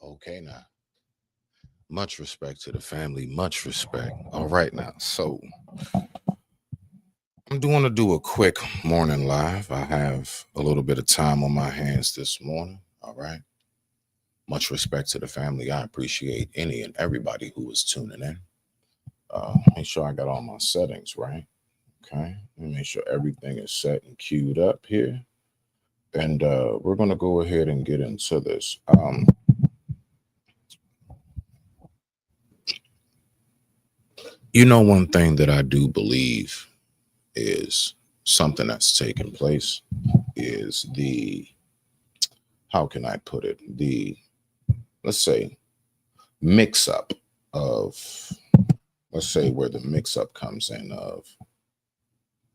Okay, now. Much respect to the family. Much respect. All right, now. So I'm doing to do a quick morning live. I have a little bit of time on my hands this morning. All right. Much respect to the family. I appreciate any and everybody who is tuning in. Make sure I got all my settings right. Okay. Let me make sure everything is set and queued up here. And we're going to go ahead and get into this. One thing that I do believe is something that's taken place is how can I put it? Let's say, mix up of, let's say, where the mix up comes in of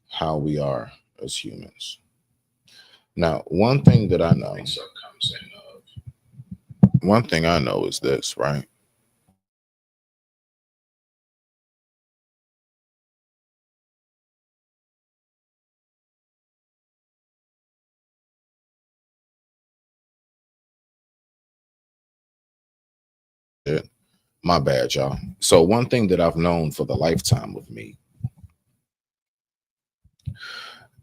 how we are as humans. Now, one thing I know is this, right? It, my bad, y'all. So, one thing that I've known for the lifetime of me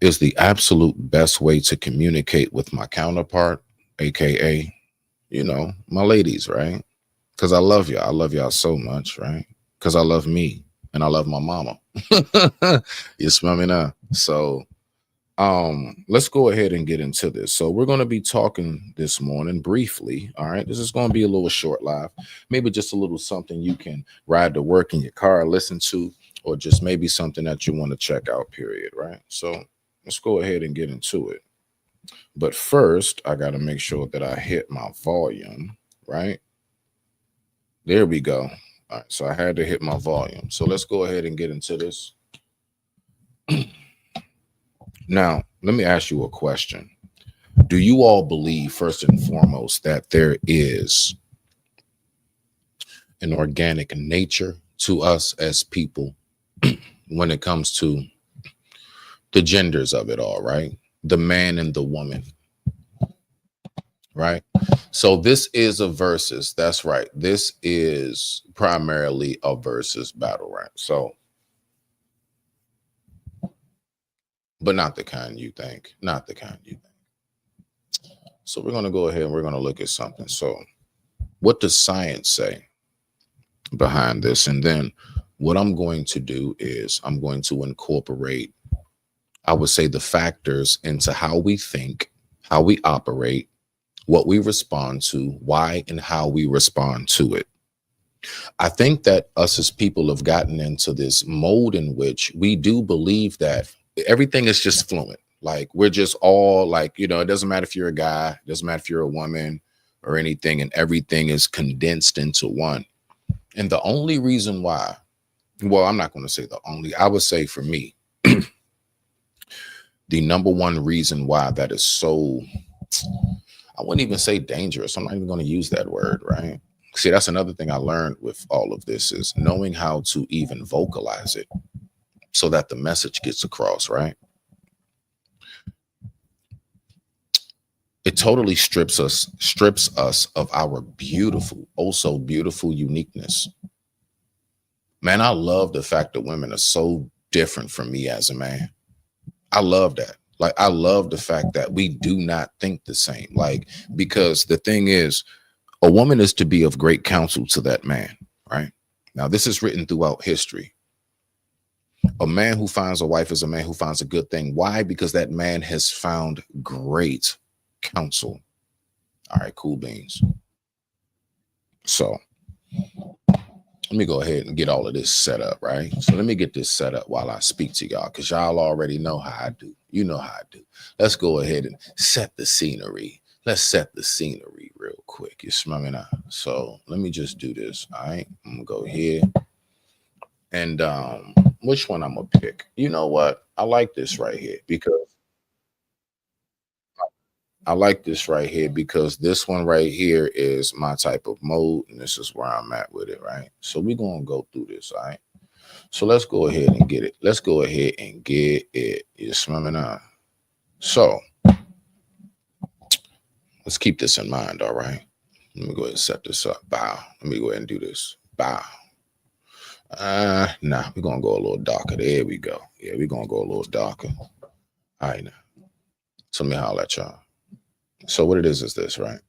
is the absolute best way to communicate with my counterpart, aka, my ladies, right? Because I love y'all. I love y'all so much, right? Because I love me and I love my mama. You smell me now? So let's go ahead and get into this. So we're going to be talking this morning briefly. All right. This is going to be a little short live, maybe just a little something you can ride to work in your car, listen to, or just maybe something that you want to check out, period. Right. So let's go ahead and get into it. But first, I got to make sure that I hit my volume. Right. There we go. All right. So I had to hit my volume. So let's go ahead and get into this. Now, let me ask you a question. Do you all believe, first and foremost, that there is an organic nature to us as people when it comes to the genders of it all, right? The man and the woman, right? So this is a versus. That's right. This is primarily a versus battle, right? So, but not the kind you think. Not the kind you think. So we're going to go ahead and we're going to look at something. So what does science say behind this? And then what I'm going to do is I'm going to incorporate, I would say, the factors into how we think, how we operate, what we respond to, why and how we respond to it. I think that us as people have gotten into this mode in which we do believe that everything is just fluent. Like we're just all like, it doesn't matter if you're a guy, it doesn't matter if you're a woman or anything, and everything is condensed into one. And the only reason why, well, I'm not going to say the only, I would say for me, the number one reason why that is so, I wouldn't even say dangerous. I'm not even going to use that word, right? See, that's another thing I learned with all of this is knowing how to even vocalize it so that the message gets across, right? It totally strips us of our beautiful, oh so beautiful uniqueness. Man, I love the fact that women are so different from me as a man. I love that. Like, I love the fact that we do not think the same. Like, because the thing is, a woman is to be of great counsel to that man, right? Now, this is written throughout history. A man who finds a wife is a man who finds a good thing. Why? Because that man has found great counsel. All right, cool beans. So let me go ahead and get all of this set up, right? So let me get this set up while I speak to y'all, because y'all already know how I do. You know how I do. Let's go ahead and set the scenery. Let's set the scenery real quick. You smell me now? So let me just do this. All right. I'm gonna go here. And which one I'm gonna pick? You know what? I like this right here because this one right here is my type of mode, and this is where I'm at with it, right? So we're gonna go through this, all right? So let's go ahead and get it. Let's go ahead and get it. You smell me now? So let's keep this in mind, all right? Let me go ahead and set this up. Bow. Let me go ahead and do this. Bow. Nah, we're gonna go a little darker. There we go. Yeah, we're gonna go a little darker. All right now. So let me holler at y'all. So what it is this, right?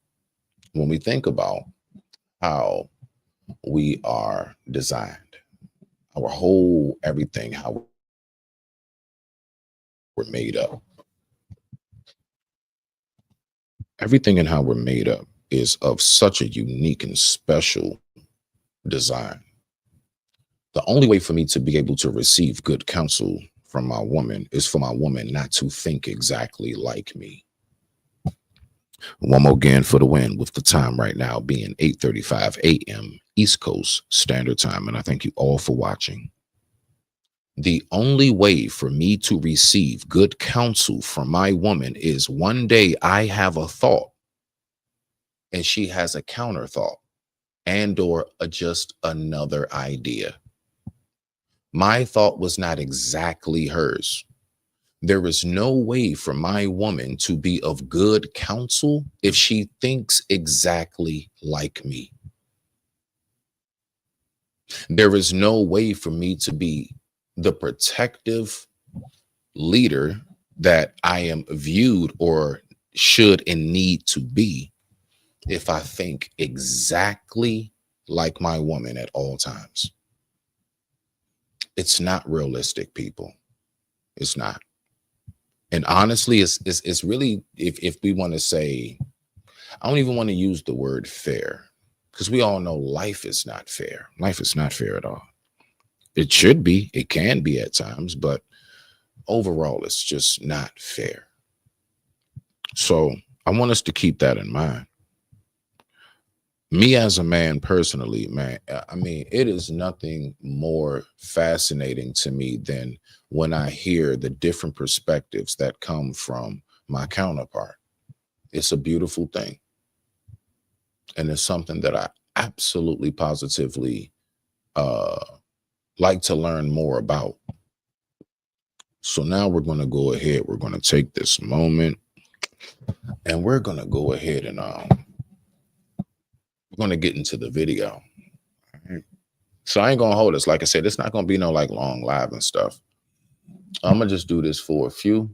When we think about how we are designed, our whole everything, how we're made up, everything and how we're made up is of such a unique and special design. The only way for me to be able to receive good counsel from my woman is for my woman not to think exactly like me. One more again for the win, with the time right now being 8:35 a.m. East Coast Standard Time. And I thank you all for watching. The only way for me to receive good counsel from my woman is one day I have a thought and she has a counter thought and or just another idea. My thought was not exactly hers. There is no way for my woman to be of good counsel if she thinks exactly like me. There is no way for me to be the protective leader that I am viewed or should and need to be if I think exactly like my woman at all times. It's not realistic, people. It's not. And honestly, it's really, if we want to say, I don't even want to use the word fair, because we all know life is not fair. Life is not fair at all. It should be, it can be at times, but overall, it's just not fair. So I want us to keep that in mind. Me as a man personally, man, I mean, it is nothing more fascinating to me than when I hear the different perspectives that come from my counterpart. It's a beautiful thing. And it's something that I absolutely positively like to learn more about. So now we're going to go ahead. We're going to take this moment and we're going to go ahead and we're going to get into the video. Right. So I ain't going to hold us. Like I said, it's not going to be no like long live and stuff. I'm going to just do this for a few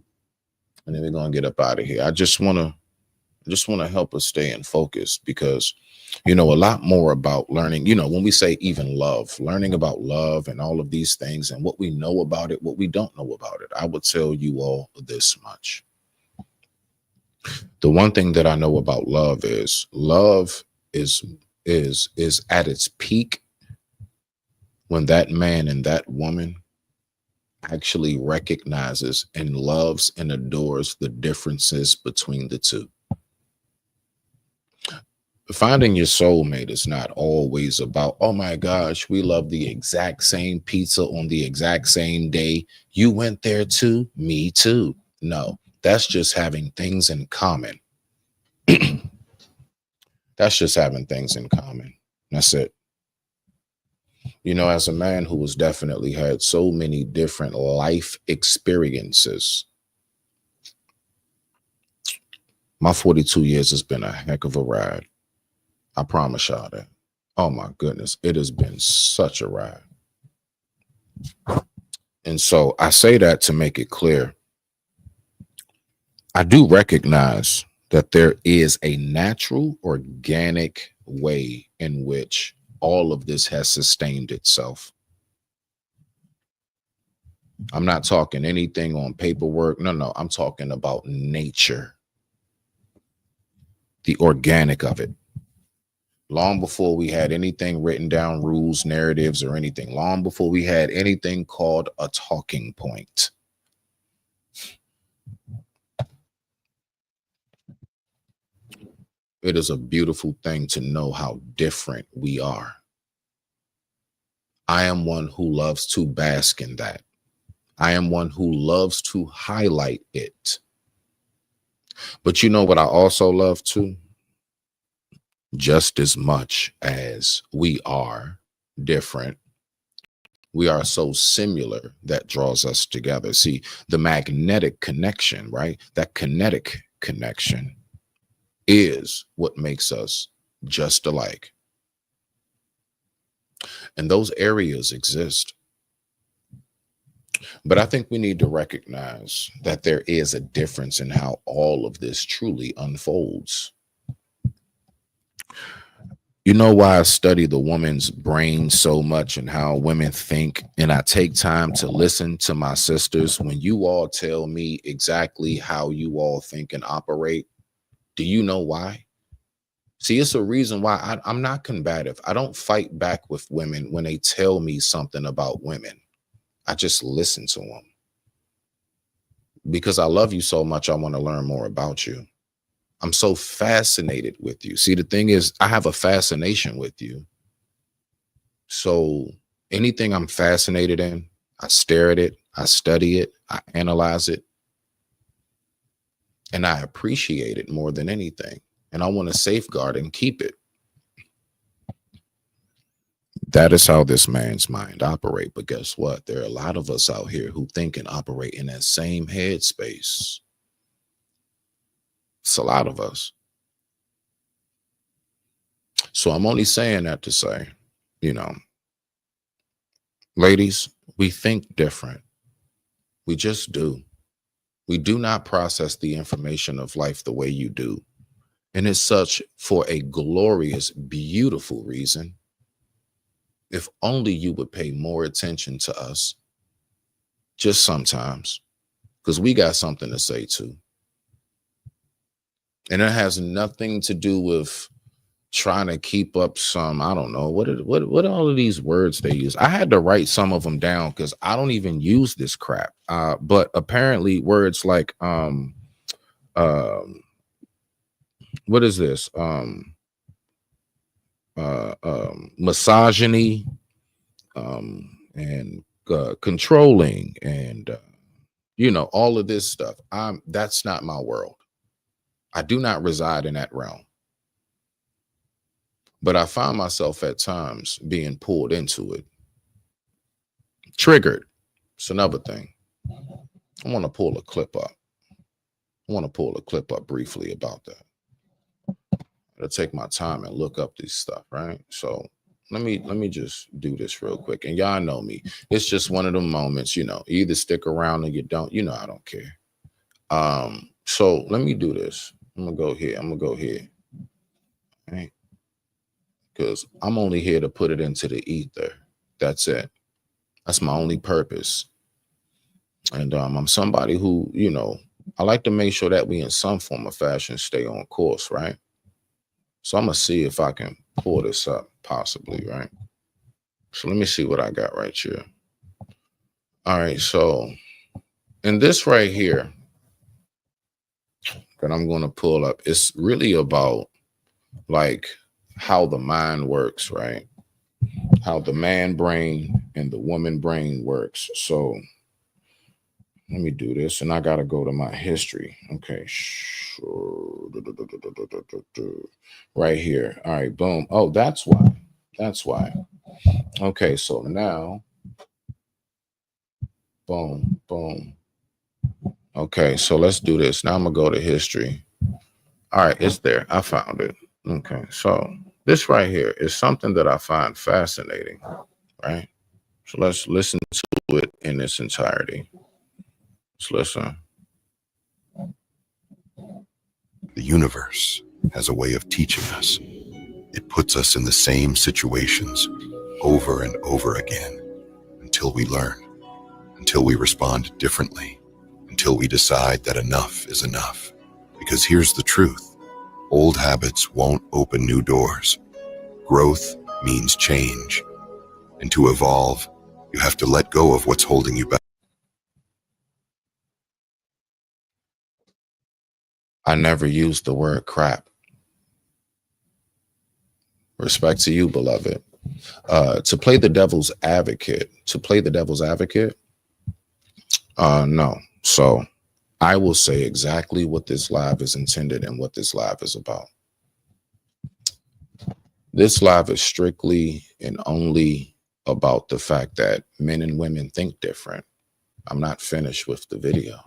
and then we're going to get up out of here. I just want to help us stay in focus because, you know, a lot more about learning, you know, when we say even love, learning about love and all of these things and what we know about it, what we don't know about it. I would tell you all this much. The one thing that I know about love is at its peak when that man and that woman actually recognizes and loves and adores the differences between the two. Finding your soulmate is not always about, oh my gosh, we love the exact same pizza on the exact same day. You went there too, me too. No, that's just having things in common. That's just having things in common. That's it. You know, as a man who has definitely had so many different life experiences, my 42 years has been a heck of a ride. I promise y'all that. Oh my goodness, it has been such a ride. And so I say that to make it clear. I do recognize that there is a natural, organic way in which all of this has sustained itself. I'm not talking anything on paperwork. No, I'm talking about nature, the organic of it. Long before we had anything written down, rules, narratives, or anything, long before we had anything called a talking point. It is a beautiful thing to know how different we are. I am one who loves to bask in that. I am one who loves to highlight it. But you know what I also love too? Just as much as we are different, we are so similar that draws us together. See, the magnetic connection, right? That kinetic connection is what makes us just alike. And those areas exist. But I think we need to recognize that there is a difference in how all of this truly unfolds. You know why I study the woman's brain so much and how women think, and I take time to listen to my sisters when you all tell me exactly how you all think and operate? Do you know why? See, it's a reason why I'm not combative. I don't fight back with women when they tell me something about women. I just listen to them because I love you so much. I want to learn more about you. I'm so fascinated with you. See, the thing is, I have a fascination with you. So anything I'm fascinated in, I stare at it, I study it, I analyze it, and I appreciate it more than anything. And I want to safeguard and keep it. That is how this man's mind operate. But guess what? There are a lot of us out here who think and operate in that same headspace. It's a lot of us. So I'm only saying that to say, ladies, we think different. We just do. We do not process the information of life the way you do. And it's such for a glorious, beautiful reason. If only you would pay more attention to us, just sometimes, because we got something to say too. And it has nothing to do with trying to keep up some, I don't know, what are all of these words they use? I had to write some of them down because I don't even use this crap. But apparently words like what is this? Misogyny, and controlling, and all of this stuff. That's not my world. I do not reside in that realm. But I find myself at times being pulled into it. Triggered. It's another thing. I want to pull a clip up. Briefly about that. I'll take my time and look up this stuff, right? So let me just do this real quick. And y'all know me. It's just one of them moments, you either stick around or you don't. I don't care. So let me do this. I'm gonna go here. Right? Because I'm only here to put it into the ether. That's it. That's my only purpose. And I'm somebody who, I like to make sure that we in some form of fashion stay on course, right? So I'm going to see if I can pull this up, possibly, right? So let me see what I got right here. All right, so in this right here that I'm going to pull up, it's really about like how the mind works, right? How the man brain and the woman brain works. So let me do this, and I got to go to my history. Okay. Right here. All right, boom. Oh, that's why. Okay, so now, boom, boom. Okay, so let's do this. Now I'm going to go to history. All right, it's there. I found it. Okay, so this right here is something that I find fascinating, right? So let's listen to it in its entirety. Let's listen. The universe has a way of teaching us. It puts us in the same situations over and over again until we learn, until we respond differently, until we decide that enough is enough. Because here's the truth. Old habits won't open new doors. Growth means change. And to evolve, you have to let go of what's holding you back. I never used the word crap. Respect to you, beloved. To play the devil's advocate. No. So I will say exactly what this live is intended and what this live is about. This live is strictly and only about the fact that men and women think different. I'm not finished with the video.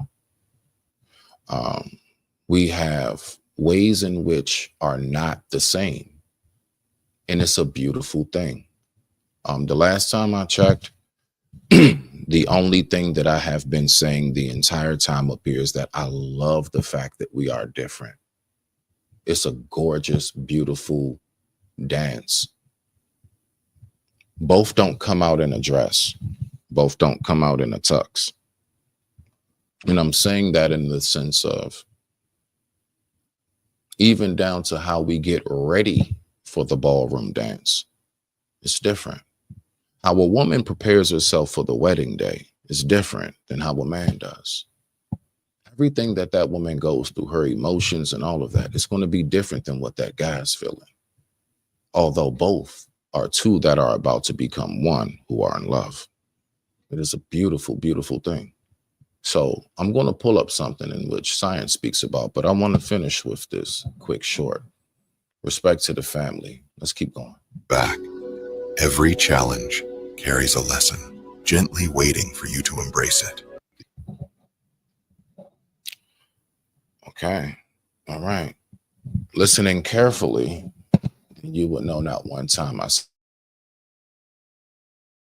We have ways in which are not the same. And it's a beautiful thing. The last time I checked, the only thing that I have been saying the entire time up here is that I love the fact that we are different. It's a gorgeous, beautiful dance. Both don't come out in a dress. Both don't come out in a tux. And I'm saying that in the sense of even down to how we get ready for the ballroom dance. It's different. How a woman prepares herself for the wedding day is different than how a man does. Everything that that woman goes through, her emotions and all of that, it's going to be different than what that guy's feeling. Although both are two that are about to become one who are in love. It is a beautiful, beautiful thing. So I'm going to pull up something in which science speaks about, but I want to finish with this quick short. Respect to the family. Let's keep going. Back. Every challenge carries a lesson, gently waiting for you to embrace it. Okay. All right. Listening carefully, you would know not one time I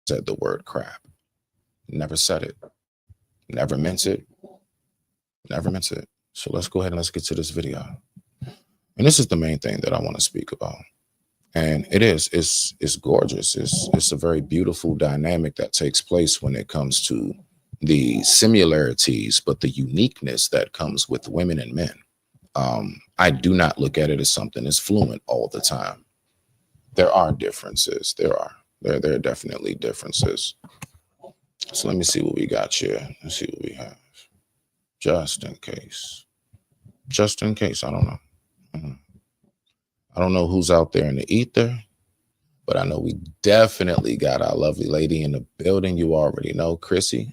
said the word crap. Never said it. Never meant it. Never meant it. So let's go ahead and let's get to this video. And this is the main thing that I want to speak about. And it's gorgeous. It's a very beautiful dynamic that takes place when it comes to the similarities, but the uniqueness that comes with women and men. I do not look at it as something that's fluent all the time. There are differences. There are definitely differences. So let me see what we got here. Let's see what we have. Just in case. Just in case. I don't know. I don't know who's out there in the ether, but I know we definitely got our lovely lady in the building. You already know, Chrissy.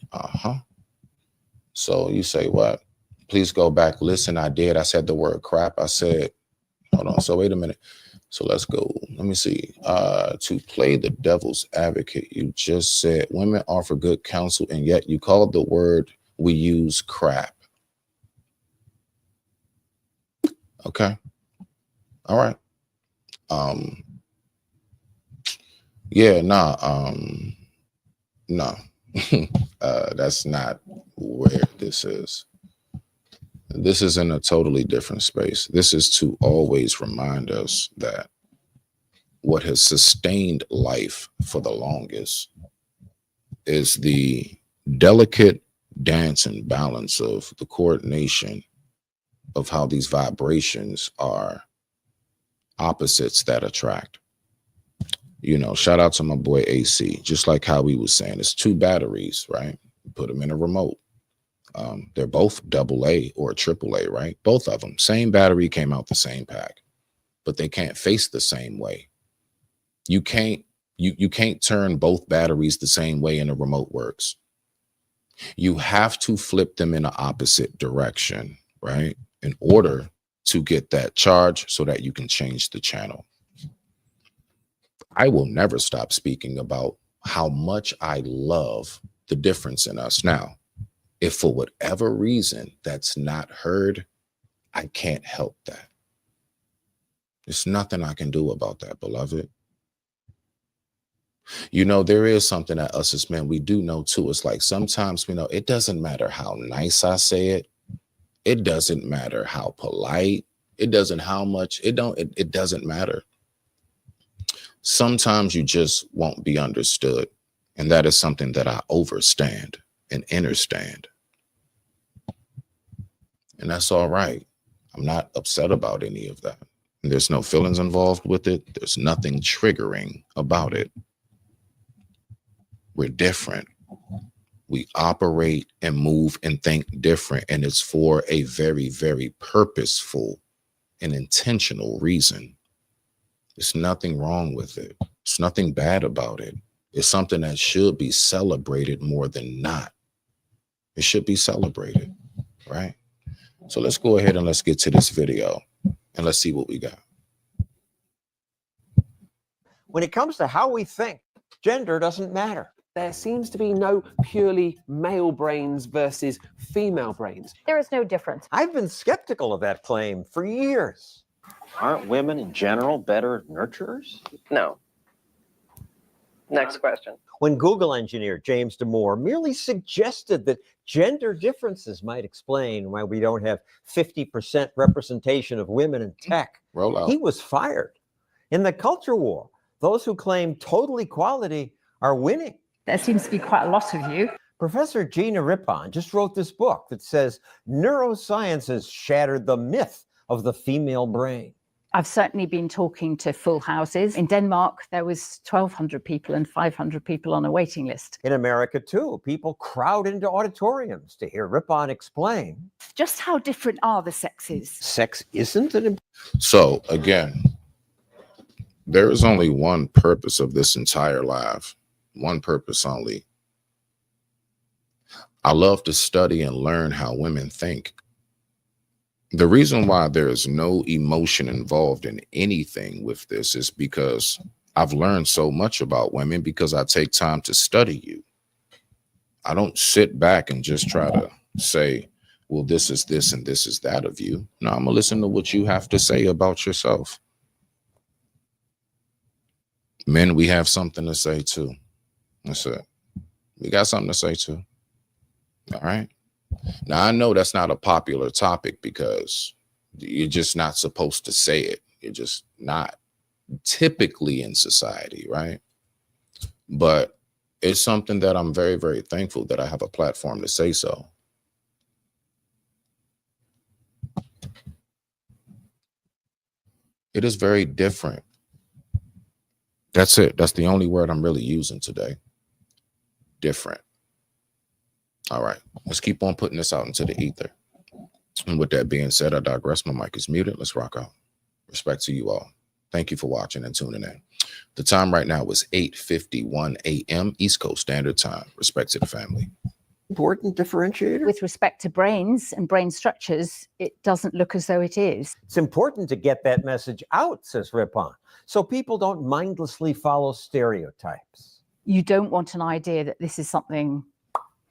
So you say what? Please go back. Listen, I did. I said the word crap. I said, hold on. So wait a minute. So let's go. Let me see. To play the devil's advocate, you just said women offer good counsel, and yet you called the word we use crap. Okay. All right. Yeah, nah. No. That's not where this is. This is in a totally different space. This is to always remind us that what has sustained life for the longest is the delicate dance and balance of the coordination of how these vibrations are opposites that attract. You know, shout out to my boy AC, just like how we was saying, it's two batteries, right? Put them in a remote. They're both AA or AAA, right? Both of them, same battery, came out the same pack, but they can't face the same way. You can't turn both batteries the same way in a remote works. You have to flip them in the opposite direction, right? In order to get that charge so that you can change the channel. I will never stop speaking about how much I love the difference in us. Now, if for whatever reason that's not heard, I can't help that. There's nothing I can do about that, beloved. You know, there is something that us as men, we do know too. It's like sometimes we know it doesn't matter how nice I say it. It doesn't matter how polite. It doesn't it doesn't matter. Sometimes you just won't be understood. And that is something that I overstand and understand. And that's all right. I'm not upset about any of that. And there's no feelings involved with it. There's nothing triggering about it. We're different. We operate and move and think different. And it's for a very, very purposeful and intentional reason. There's nothing wrong with it. There's nothing bad about it. It's something that should be celebrated more than not. It should be celebrated, right? So let's go ahead and let's get to this video and let's see what we got. When it comes to how we think, gender doesn't matter. There seems to be no purely male brains versus female brains. There is no difference. I've been skeptical of that claim for years. Aren't women in general better nurturers? No. Next question. When Google engineer James Damore merely suggested that gender differences might explain why we don't have 50% representation of women in tech, Roll out. he was fired. In the culture war, those who claim total equality are winning. There seems to be quite a lot of you. Professor Gina Rippon just wrote this book that says neuroscience has shattered the myth of the female brain. I've certainly been talking to full houses. In Denmark, there was 1,200 people and 500 people on a waiting list. In America, too, people crowd into auditoriums to hear Rippon explain. Just how different are the sexes? Sex isn't an So again, there is only one purpose of this entire life, one purpose only. I love to study and learn how women think. The reason why there is no emotion involved in anything with this is because I've learned so much about women because I take time to study you. I don't sit back and just try to say, well, this is this and this is that of you. No, I'm gonna listen to what you have to say about yourself. Men, we have something to say too. That's it. We got something to say too. All right. Now, I know that's not a popular topic because you're just not supposed to say it. You're just not typically in society, right? But it's something that I'm very, very thankful that I have a platform to say so. It is very different. That's it. That's the only word I'm really using today. Different. All right, let's keep on putting this out into the ether. And with that being said, I digress. My mic is muted. Let's rock out. Respect to you all. Thank you for watching and tuning in. The time right now is 8:51 a.m. East Coast Standard Time. Respect to the family. important differentiator. With respect to brains and brain structures, it doesn't look as though it is. It's important to get that message out, says Rippon, so people don't mindlessly follow stereotypes. You don't want an idea that this is something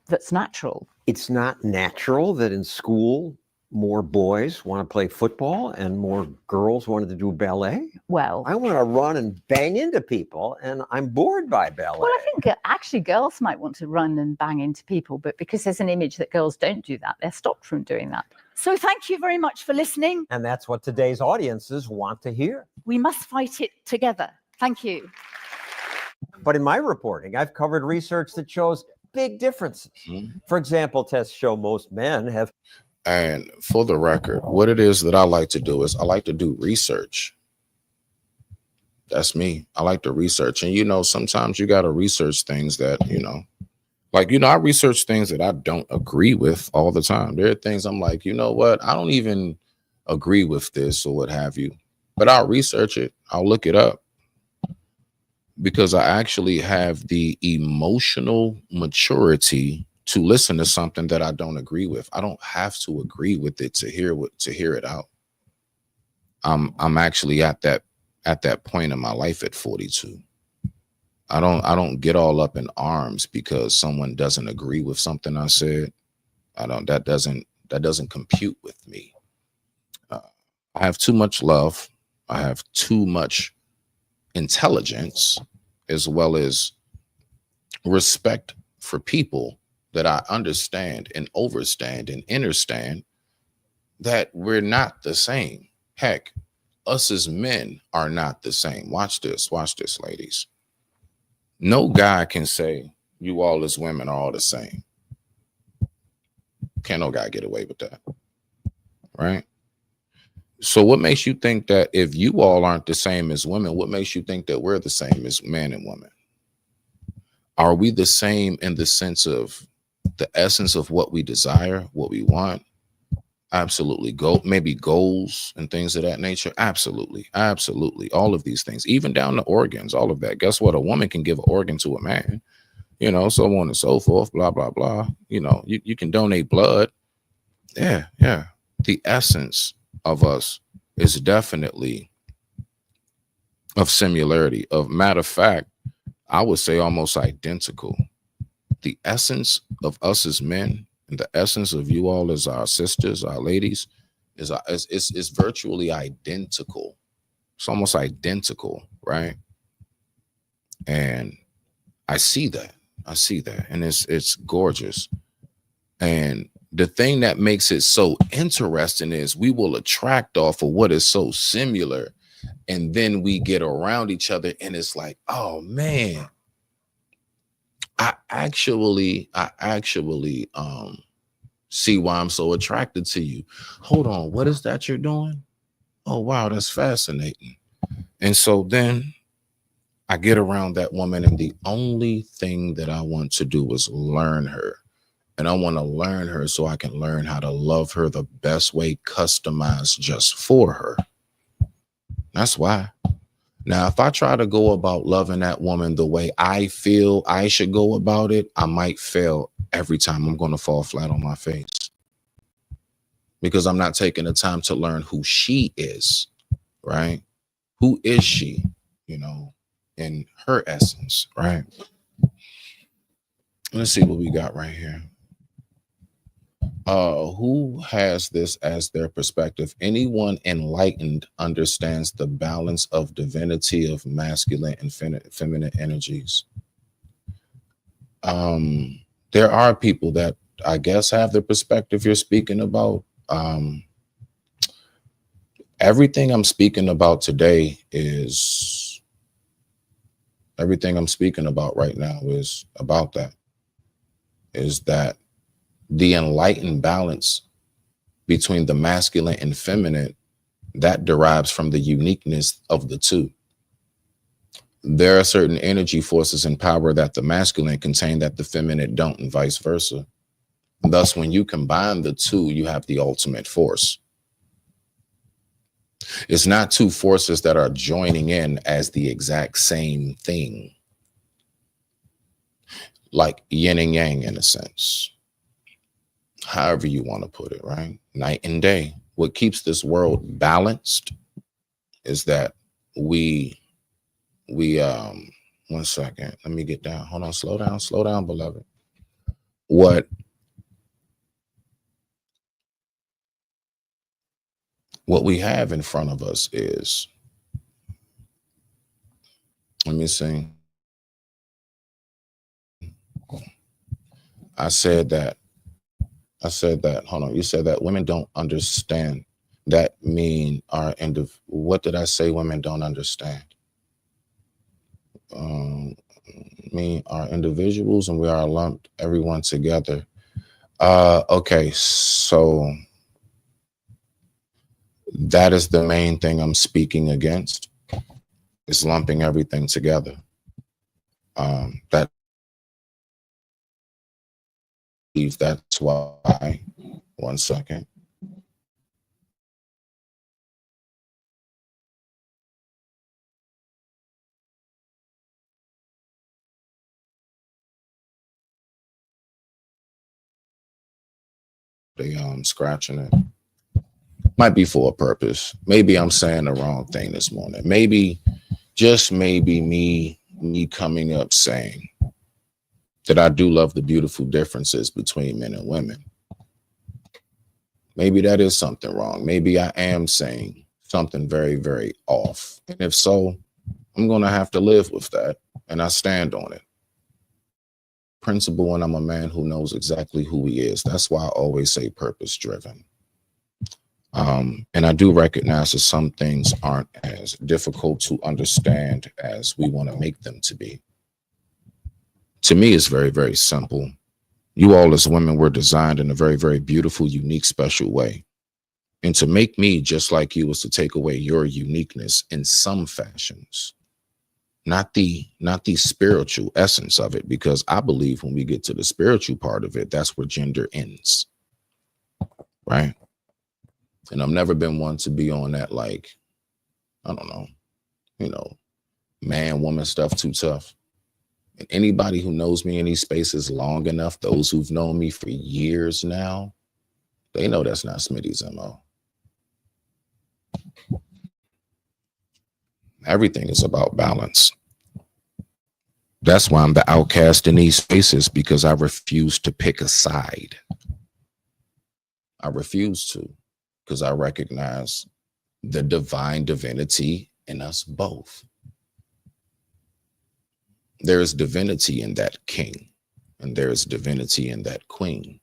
that's natural. It's not natural that in school more boys want to play football and more girls wanted to do ballet. Well, I want to run and bang into people, and I'm bored by ballet. I think actually girls might want to run and bang into people, but because there's an image that girls don't do that, they're stopped from doing that. So thank you very much for listening. And that's what today's audiences want to hear. We must fight it together. Thank you. But in my reporting, I've covered research that shows big differences. For example, tests show most men have. And for the record, what it is that I like to do is I like to do research. That's me. I like to research. And, sometimes you got to research things that, I research things that I don't agree with all the time. There are things I'm like, you know what? I don't even agree with this or what have you, but I'll research it. I'll look it up because I actually have the emotional maturity to listen to something that I don't agree with. I don't have to agree with it to hear it out. I'm actually at that point in my life at 42. I don't get all up in arms because someone doesn't agree with something I said. That doesn't compute with me. I have too much love. I have too much intelligence, as well as respect for people that I understand and overstand and understand that we're not the same. Heck, us as men are not the same. Watch this, ladies. No guy can say you all as women are all the same. Can't no guy get away with that, right? So what makes you think that if you all aren't the same as women, what makes you think that we're the same as men and women? Are we the same in the sense of the essence of what we desire, what we want? Absolutely. Maybe goals and things of that nature. Absolutely. Absolutely. All of these things, even down to organs, all of that. Guess what? A woman can give an organ to a man, so on and so forth, blah, blah, blah. You can donate blood. Yeah. The essence of us is definitely of similarity. Of matter of fact, I would say almost identical. The essence of us as men and the essence of you all as our sisters, our ladies, It's virtually identical. It's almost identical, right? And I see that. And it's gorgeous. And the thing that makes it so interesting is we will attract off of what is so similar, and then we get around each other and it's like, oh man, I actually see why I'm so attracted to you. Hold on, what is that you're doing? Oh wow, that's fascinating. And so then I get around that woman, and the only thing that I want to do is learn her. And I want to learn her so I can learn how to love her the best way, customized just for her. That's why. Now, if I try to go about loving that woman the way I feel I should go about it, I might fail every time. I'm going to fall flat on my face because I'm not taking the time to learn who she is, right? Who is she, you know, in her essence, right? Let's see what we got right here. Who has this as their perspective? Anyone enlightened understands the balance of divinity of masculine and feminine energies. There are people that I guess have the perspective you're speaking about. Everything I'm speaking about today is everything I'm speaking about right now is about that. Is that the enlightened balance between the masculine and feminine that derives from the uniqueness of the two. There are certain energy forces and power that the masculine contain that the feminine don't, and vice versa. Thus, when you combine the two, you have the ultimate force. It's not two forces that are joining in as the exact same thing, like yin and yang in a sense. However you want to put it, right? Night and day. What keeps this world balanced is that we 1 second, let me get down. Hold on, slow down, beloved. What we have in front of us is, let me see. I said that, hold on, you said that women don't understand. That mean our end of, what did I say women don't understand? Mean our individuals, and we are lumped everyone together. Okay, so that is the main thing I'm speaking against, is lumping everything together. That's why, 1 second. They scratching it. Might be for a purpose. Maybe I'm saying the wrong thing this morning. Maybe, just maybe me coming up saying that I do love the beautiful differences between men and women. Maybe that is something wrong. Maybe I am saying something very, very off. And if so, I'm going to have to live with that. And I stand on it. Principle, and I'm a man who knows exactly who he is. That's why I always say purpose driven. And I do recognize that some things aren't as difficult to understand as we want to make them to be. To me, it's very, very simple. You all as women were designed in a very, very beautiful, unique, special way. And to make me just like you was to take away your uniqueness in some fashions, not the spiritual essence of it, because I believe when we get to the spiritual part of it, that's where gender ends, right? And I've never been one to be on that, like, I don't know, man, woman stuff too tough. And anybody who knows me in these spaces long enough, those who've known me for years now, they know that's not Smitty's MO. Everything is about balance. That's why I'm the outcast in these spaces, because I refuse to pick a side. I refuse to. because I recognize the divine divinity in us both. There is divinity in that king, and there is divinity in that queen.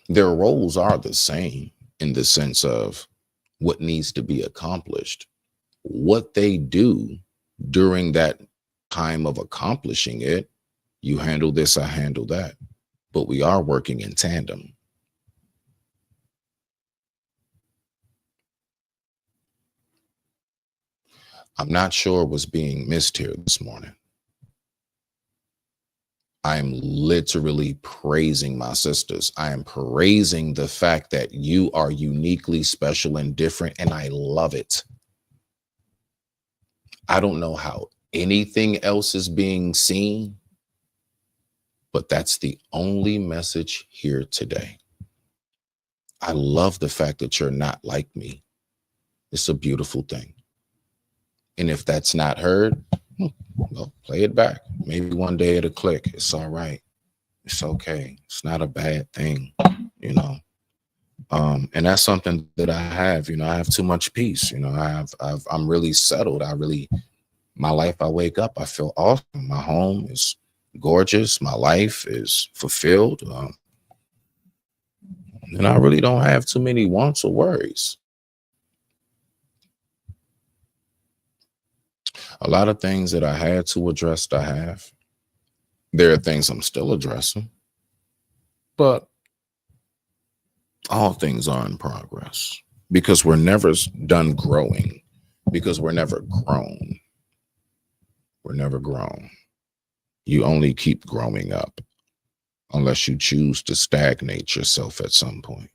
Their roles are the same in the sense of what needs to be accomplished. What they do during that time of accomplishing it, you handle this, I handle that. But we are working in tandem. I'm not sure what's being missed here this morning. I am literally praising my sisters. I am praising the fact that you are uniquely special and different, and I love it. I don't know how anything else is being seen, but that's the only message here today. I love the fact that you're not like me. It's a beautiful thing. And if that's not heard, well, play it back. Maybe one day it'll click. It's all right. It's okay. It's not a bad thing, you know. And that's something that I have. You know, I have too much peace. You know, I'm really settled. My life, I wake up, I feel awesome. My home is gorgeous. My life is fulfilled. And I really don't have too many wants or worries. A lot of things that I had to address, I have. There are things I'm still addressing, but all things are in progress because we're never done growing, because we're never grown. We're never grown. You only keep growing up unless you choose to stagnate yourself at some point.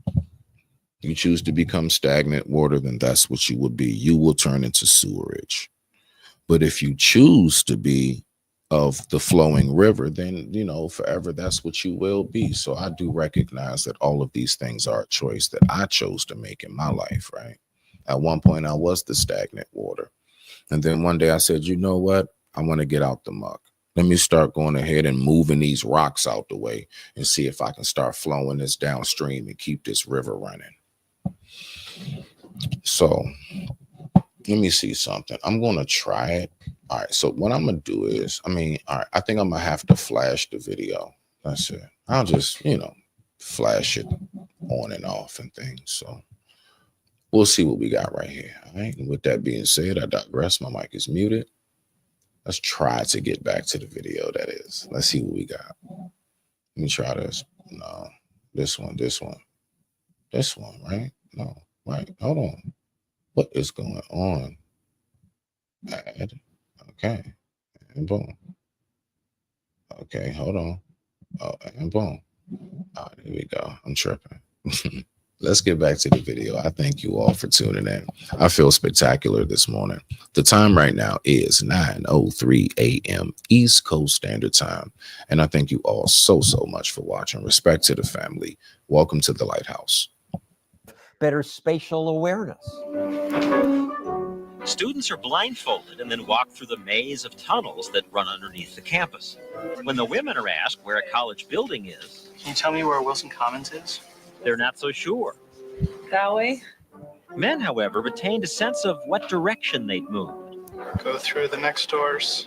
You choose to become stagnant water, then that's what you will be. You will turn into sewerage. But if you choose to be of the flowing river, then, you know, forever, that's what you will be. So I do recognize that all of these things are a choice that I chose to make in my life, right? At one point, I was the stagnant water. And then one day I said, you know what? I want to get out the muck. Let me start going ahead and moving these rocks out the way and see if I can start flowing this downstream and keep this river running. So let me see something. I'm going to try it. All right. So what I'm going to do is, all right, I think I'm going to have to flash the video. That's it. I'll just, flash it on and off and things. So we'll see what we got right here. All right. And with that being said, I digress. My mic is muted. Let's try to get back to the video. That is, let's see what we got. Let me try this. No, this one, right? No, right. Hold on. What is going on? Add. Okay. And boom. Okay, hold on. Oh, and boom. All right, here we go. I'm tripping. Let's get back to the video. I thank you all for tuning in. I feel spectacular this morning. The time right now is 9:03 a.m. East Coast Standard Time. And I thank you all so much for watching. Respect to the family. Welcome to the Lighthouse. Better spatial awareness. Students are blindfolded and then walk through the maze of tunnels that run underneath the campus. When the women are asked where a college building is, can you tell me where Wilson Commons is? They're not so sure. That way? Men, however, retained a sense of what direction they'd moved. Go through the next doors.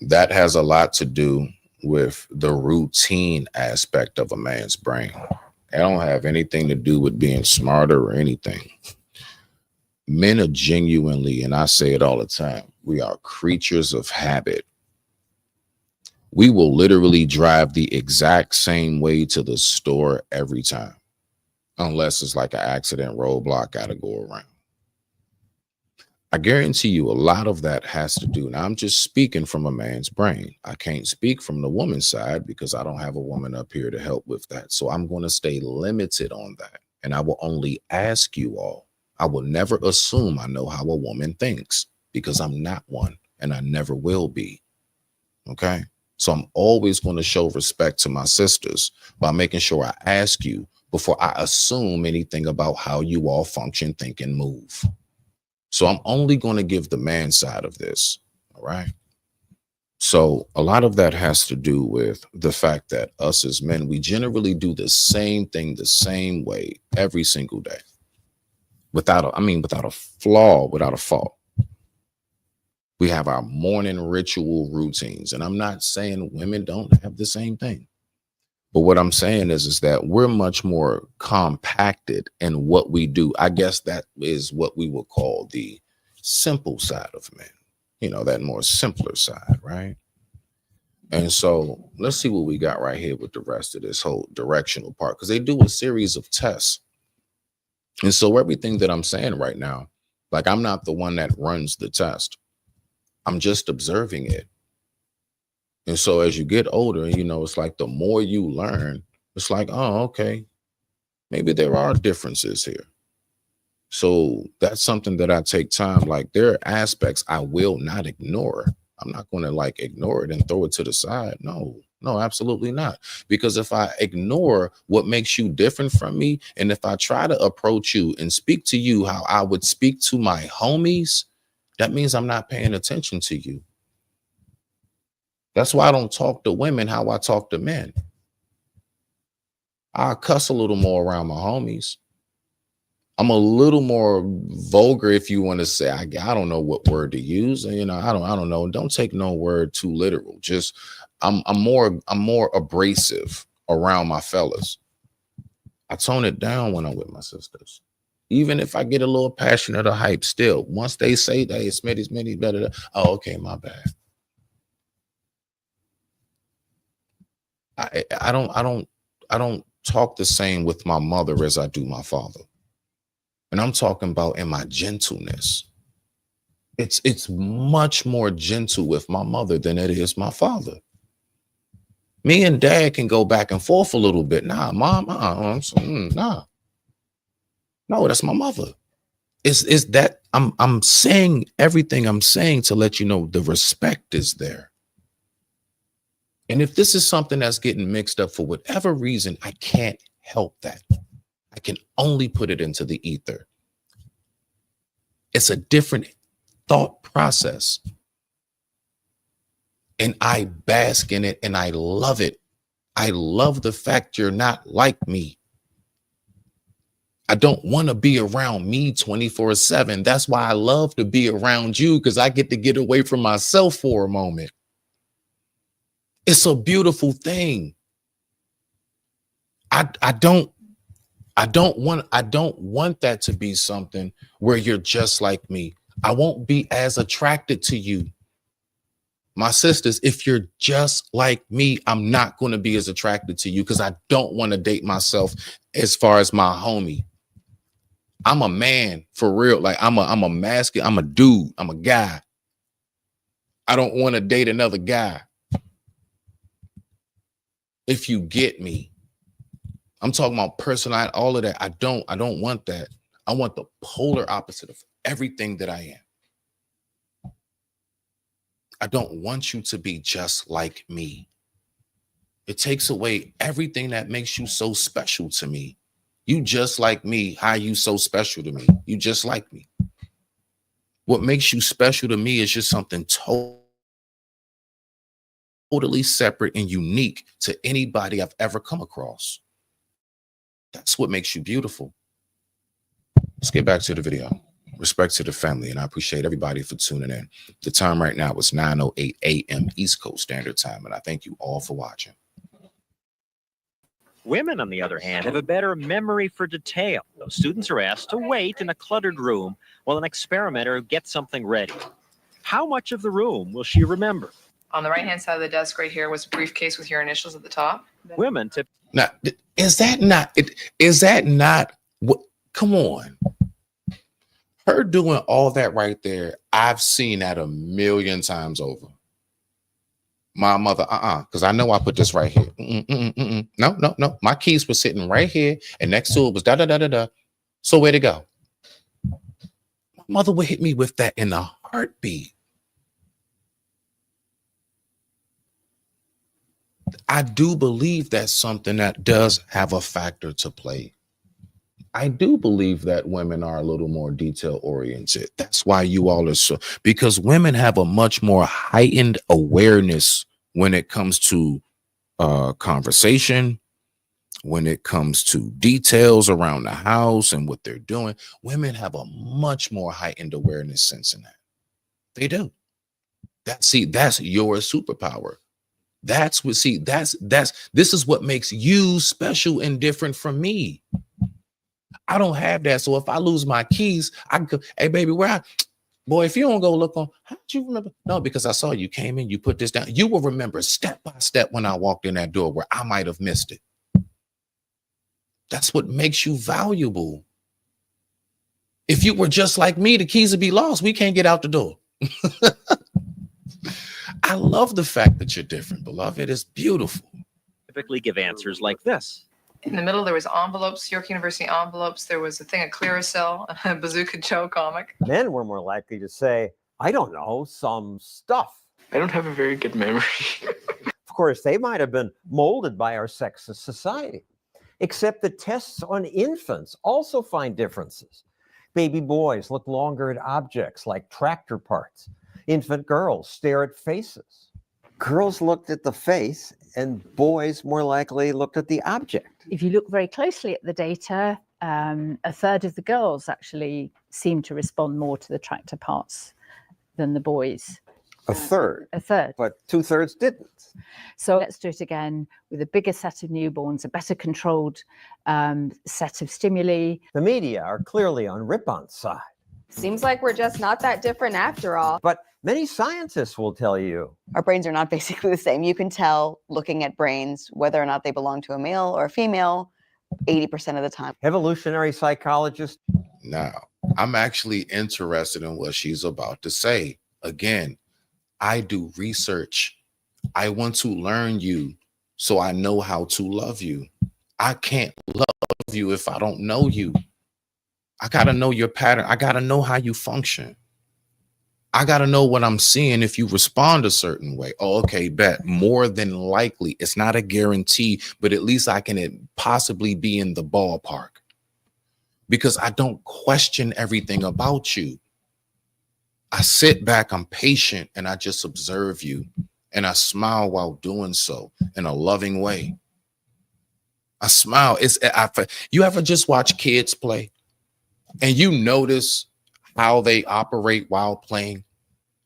That has a lot to do with the routine aspect of a man's brain. It don't have anything to do with being smarter or anything. Men are genuinely, and I say it all the time, we are creatures of habit. We will literally drive the exact same way to the store every time, unless it's like an accident, roadblock, got to go around. I guarantee you a lot of that has to do, now I'm just speaking from a man's brain. I can't speak from the woman's side because I don't have a woman up here to help with that. So I'm going to stay limited on that. And I will only ask you all. I will never assume I know how a woman thinks because I'm not one and I never will be. Okay. So I'm always going to show respect to my sisters by making sure I ask you before I assume anything about how you all function, think, and move. So I'm only going to give the man side of this. All right. So a lot of that has to do with the fact that us as men, we generally do the same thing the same way every single day without a flaw, without a fault. We have our morning ritual routines. And I'm not saying women don't have the same thing. But what I'm saying is that we're much more compacted in what we do. I guess that is what we would call the simple side of men, that more simpler side, right? And so let's see what we got right here with the rest of this whole directional part, because they do a series of tests. And so everything that I'm saying right now, like, I'm not the one that runs the test. I'm just observing it. And so as you get older, it's like the more you learn, it's like, oh, okay, maybe there are differences here. So that's something that I take time. Like, there are aspects I will not ignore. I'm not going to ignore it and throw it to the side. No, absolutely not. Because if I ignore what makes you different from me, and if I try to approach you and speak to you how I would speak to my homies, that means I'm not paying attention to you. That's why I don't talk to women how I talk to men. I cuss a little more around my homies. I'm a little more vulgar, if you want to say. I don't know what word to use. I don't know. Don't take no word too literal. Just I'm more abrasive around my fellas. I tone it down when I'm with my sisters. Even if I get a little passionate or hype, still, once they say, hey, Smitty, better. Oh, okay, my bad. I don't talk the same with my mother as I do my father. And I'm talking about in my gentleness. It's much more gentle with my mother than it is my father. Me and dad can go back and forth a little bit. Nah, mom, nah. No, that's my mother. Is that I'm saying everything I'm saying to let you know the respect is there. And if this is something that's getting mixed up for whatever reason, I can't help that. I can only put it into the ether. It's a different thought process. And I bask in it and I love it. I love the fact you're not like me. I don't want to be around me 24/7. That's why I love to be around you, because I get to get away from myself for a moment. It's a beautiful thing. I don't want that to be something where you're just like me. I won't be as attracted to you. My sisters, if you're just like me, I'm not going to be as attracted to you, because I don't want to date myself as far as my homie. I'm a man for real. Like, I'm a masculine, I'm a dude, I'm a guy. I don't want to date another guy. If you get me, I'm talking about personality, all of that. I don't want that. I want the polar opposite of everything that I am. I don't want you to be just like me. It takes away everything that makes you so special to me. You just like me. How you so special to me? You just like me. What makes you special to me is just something totally separate and unique to anybody I've ever come across. That's what makes you beautiful. Let's get back to the video. Respect to the family, and I appreciate everybody for tuning in. The time right now is 9:08 a.m. East Coast Standard Time, and I thank you all for watching. Women, on the other hand, have a better memory for detail. Those students are asked to wait in a cluttered room while an experimenter gets something ready. How much of the room will she remember? On the right-hand side of the desk right here was a briefcase with your initials at the top. Women tip. Now, is that not what? Come on. Her doing all that right there, I've seen that a million times over. My mother, because I know I put this right here. No. My keys were sitting right here, and next to it was da. So where'd it go? My mother would hit me with that in a heartbeat. I do believe that's something that does have a factor to play. I do believe that women are a little more detail oriented. That's why you all are so, because women have a much more heightened awareness when it comes to conversation, when it comes to details around the house and what they're doing. Women have a much more heightened awareness sense in that. They do. That's your superpower. This is what makes you special and different from me. I don't have that. So if I lose my keys, I can go, hey baby, boy, if you don't go look on, how did you remember? No, because I saw you came in, you put this down. You will remember step by step when I walked in that door where I might have missed it. That's what makes you valuable. If you were just like me, the keys would be lost. We can't get out the door. I love the fact that you're different, beloved. It's beautiful. Typically give answers like this. In the middle, there was envelopes, York University envelopes. There was a thing of Clearasil, a Bazooka Joe comic. Men were more likely to say, I don't know, some stuff. I don't have a very good memory. Of course, they might have been molded by our sexist society, except the tests on infants also find differences. Baby boys look longer at objects like tractor parts. Infant girls stare at faces. Girls looked at the face and boys more likely looked at the object. If you look very closely at the data, a third of the girls actually seem to respond more to the tractor parts than the boys. A third. A third. But 2/3 didn't. So let's do it again with a bigger set of newborns, a better controlled set of stimuli. The media are clearly on Ripon's side. Seems like we're just not that different after all. But many scientists will tell you Our brains are not basically the same. You can tell looking at brains whether or not they belong to a male or a female 80% of the time. evolutionary psychologists. Now, I'm actually interested in what she's about to say. Again, I do research. I want to learn you so I know how to love you. I can't love you if I don't know you. I got to know your pattern. I got to know how you function. I got to know what I'm seeing if you respond a certain way. Oh, okay, bet. More than likely, it's not a guarantee, but at least I can possibly be in the ballpark because I don't question everything about you. I sit back, I'm patient, and I just observe you. And I smile while doing so in a loving way. I smile. You ever just watch kids play and you notice how they operate while playing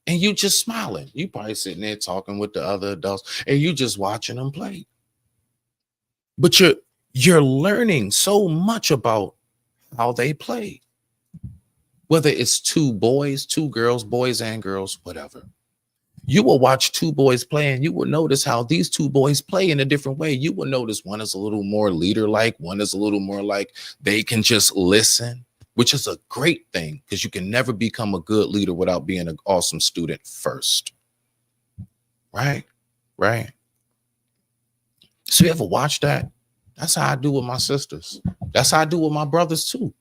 and you just smiling? You probably sitting there talking with the other adults and you just watching them play. But you're learning so much about how they play. Whether it's two boys, two girls, boys and girls, whatever. You will watch two boys play and you will notice how these two boys play in a different way. You will notice one is a little more leader-like, one is a little more like they can just listen, which is a great thing because you can never become a good leader without being an awesome student first. Right? Right. So you ever watch that? That's how I do with my sisters. That's how I do with my brothers too.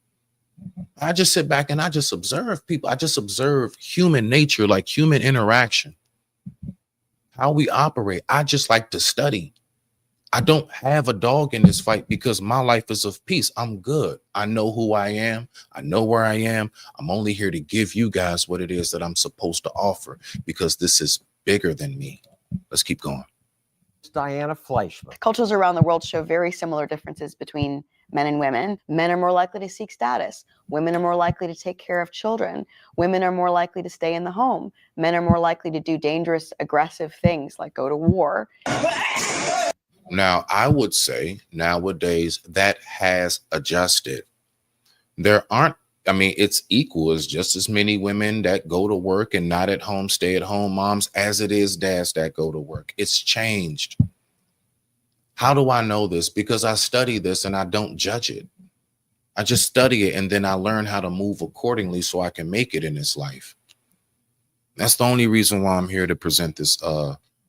I just sit back and I just observe people. I just observe human nature, like human interaction, how we operate. I just like to study. I don't have a dog in this fight because my life is of peace. I'm good. I know who I am. I know where I am. I'm only here to give you guys what it is that I'm supposed to offer because this is bigger than me. Let's keep going. Diana Fleischman. Cultures around the world show very similar differences between men and women. Men are more likely to seek status. Women are more likely to take care of children. Women are more likely to stay in the home. Men are more likely to do dangerous, aggressive things like go to war. Now, I would say nowadays that has adjusted. There aren't, it's equal. It's just as many women that go to work and not at home, stay at home moms as it is dads that go to work. It's changed. How do I know this? Because I study this and I don't judge it. I just study it and then I learn how to move accordingly so I can make it in this life. That's the only reason why I'm here to present this,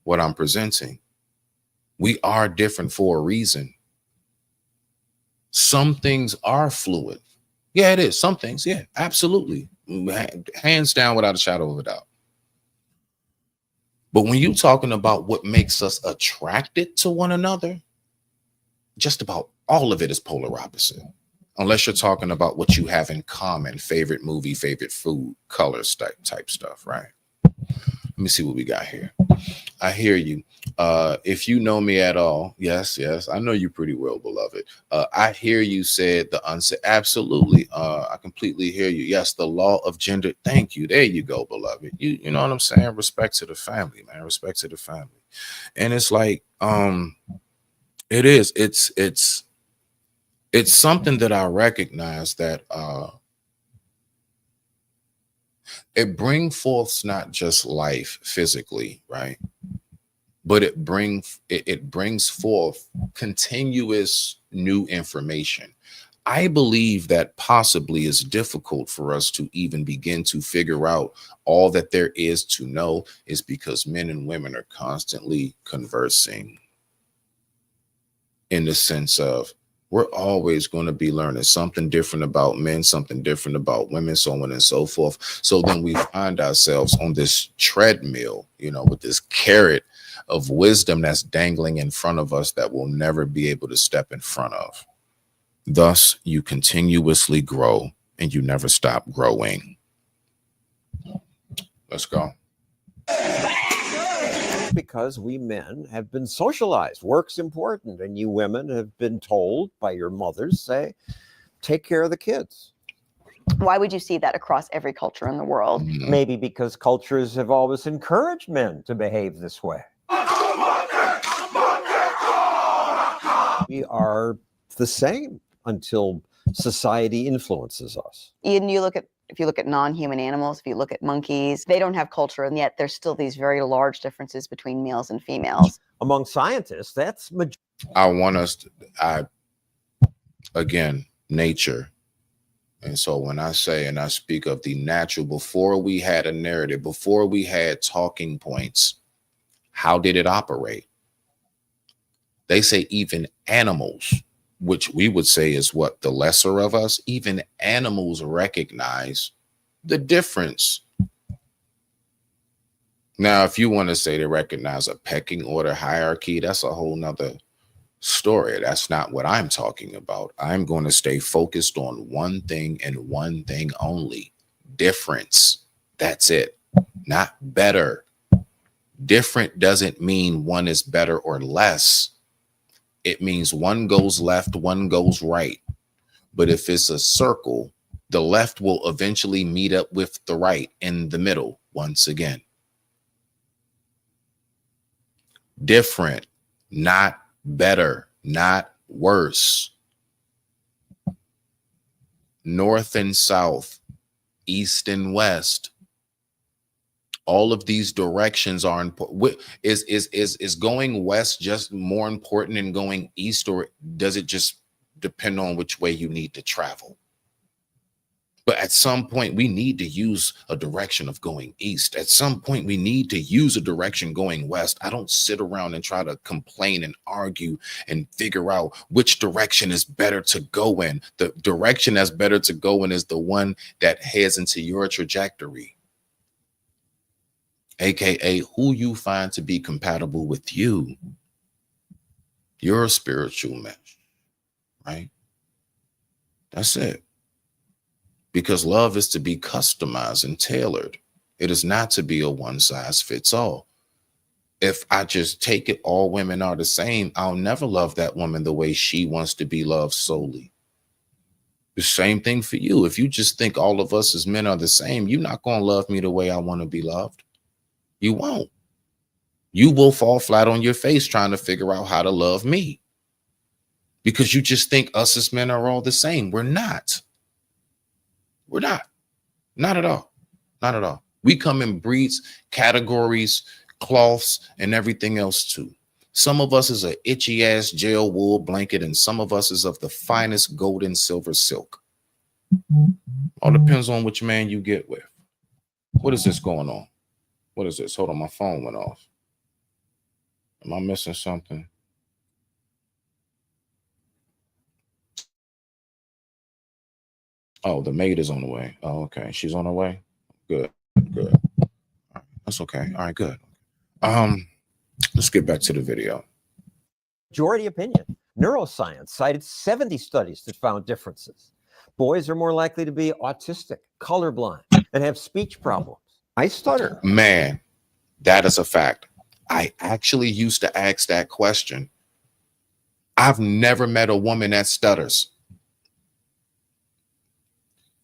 what I'm presenting. We are different for a reason. Some things are fluid. Yeah, it is. Some things, yeah, absolutely. Hands down without a shadow of a doubt. But when you're talking about what makes us attracted to one another, just about all of it is polar opposite. unless you're talking about what you have in common, favorite movie, favorite food, colors, type stuff, right? Let me see what we got here. I hear you. If you know me at all, yes, I know you pretty well, beloved. I hear you said the unsaid. Absolutely. I completely hear you. Yes, the law of gender. Thank you. There you go, beloved. You know what I'm saying? Respect to the family, man. Respect to the family. And it's like, it is. It's something that I recognize that it brings forth not just life physically, right? But it brings forth continuous new information. I believe that possibly it's difficult for us to even begin to figure out all that there is to know is because men and women are constantly conversing in the sense of we're always going to be learning something different about men, something different about women, so on and so forth. So then we find ourselves on this treadmill, you know, with this carrot of wisdom that's dangling in front of us that we'll never be able to step in front of. Thus, you continuously grow and you never stop growing. Let's go. Because we men have been socialized. Work's important. And you women have been told by your mothers, say, take care of the kids. Why would you see that across every culture in the world? Maybe because cultures have always encouraged men to behave this way. We are the same until society influences us. And if you look at non-human animals, if you look at monkeys, they don't have culture, and yet there's still these very large differences between males and females. Among scientists, that's I want us to, again, nature. And so when I say and I speak of the natural, before we had a narrative, before we had talking points, how did it operate? They say even animals, which we would say is what the lesser of us, even animals recognize the difference. Now, if you want to say they recognize a pecking order hierarchy, that's a whole nother story. That's not what I'm talking about. I'm going to stay focused on one thing and one thing only: difference. That's it. Not better. Different doesn't mean one is better or less. It means one goes left, one goes right. But if it's a circle, the left will eventually meet up with the right in the middle once again. Different, not better, not worse. North and south, east and west. All of these directions are important. Is going west just more important than going east, or does it just depend on which way you need to travel? But at some point, we need to use a direction of going east. At some point, we need to use a direction going west. I don't sit around and try to complain and argue and figure out which direction is better to go in. The direction that's better to go in is the one that heads into your trajectory. AKA who you find to be compatible with you. You're a spiritual match, right? That's it. Because love is to be customized and tailored. It is not to be a one size fits all. If I just take it, all women are the same, I'll never love that woman the way she wants to be loved solely. The same thing for you. If you just think all of us as men are the same, you're not going to love me the way I want to be loved. You won't. You will fall flat on your face trying to figure out how to love me, because you just think us as men are all the same. We're not. We're not. Not at all. Not at all. We come in breeds, categories, cloths, and everything else too. Some of us is an itchy ass jail wool blanket, and some of us is of the finest gold and silver silk. All depends on which man you get with. What is this going on? What is this? Hold on, my phone went off. Am I missing something? Oh, the maid is on the way. Oh, okay. She's on her way. Good. Good. All right. That's okay. All right, good. Let's get back to the video. Majority opinion. Neuroscience cited 70 studies that found differences. Boys are more likely to be autistic, colorblind, and have speech problems. I stutter. Man, that is a fact. I actually used to ask that question. I've never met a woman that stutters.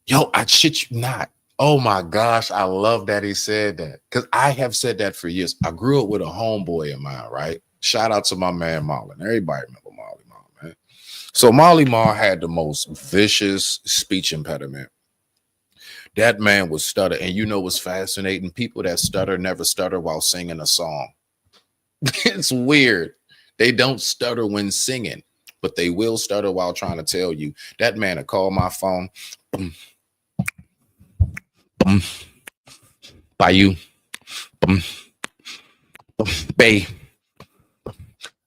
Yo, I shit you not. Oh my gosh, I love that he said that, because I have said that for years. I grew up with a homeboy of mine, right? Shout out to my man Marlon. Everybody remember Molly Marl, man. So Molly Marl had the most vicious speech impediment. That man would stutter. And you know what's fascinating? People that stutter never stutter while singing a song. It's weird. They don't stutter when singing, but they will stutter while trying to tell you. That man would call my phone. By you. Bay.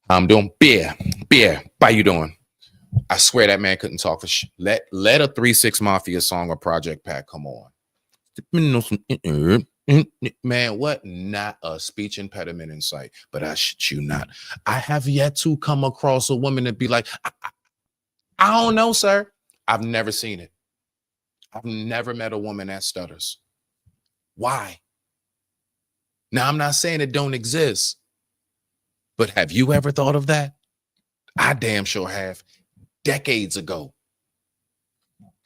I'm doing beer. How you doing? I swear that man couldn't talk for shit. Let a 3-6 Mafia song or Project Pat come on. Man, what? Not a speech impediment in sight. But I shit you not. I have yet to come across a woman that be like, I don't know, sir. I've never seen it. I've never met a woman that stutters. Why? Now, I'm not saying it don't exist, but have you ever thought of that? I damn sure have. Decades ago,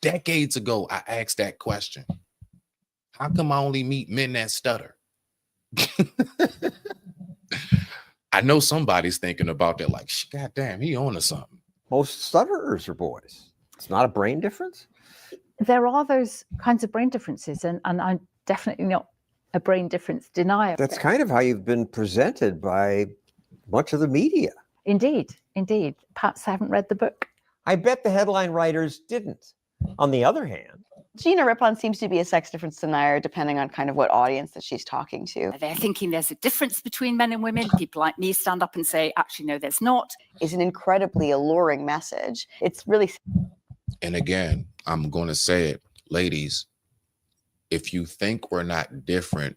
I asked that question. How come I only meet men that stutter? I know somebody's thinking about that, like, God damn, he on to something. Most stutterers are boys. It's not a brain difference. There are those kinds of brain differences, and I'm definitely not a brain difference denier. That's kind of how you've been presented by much of the media. Indeed. Perhaps I haven't read the book. I bet the headline writers didn't. On the other hand, Gina Rippon seems to be a sex difference denier depending on kind of what audience that she's talking to. They're thinking there's a difference between men and women. People like me stand up and say, actually, no, there's not. It's an incredibly alluring message. It's really. And again, I'm going to say it, ladies, if you think we're not different,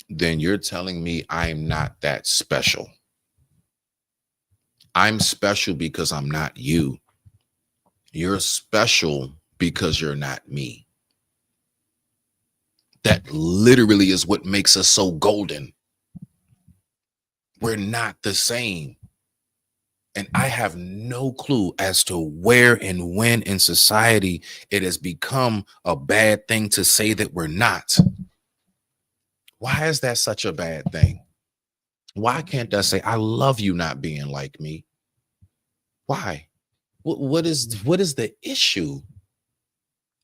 then you're telling me I'm not that special. I'm special because I'm not you. You're special because you're not me. That literally is what makes us so golden. We're not the same. And I have no clue as to where and when in society it has become a bad thing to say that we're not. Why is that such a bad thing? Why can't I say, I love you not being like me? Why? What is the issue?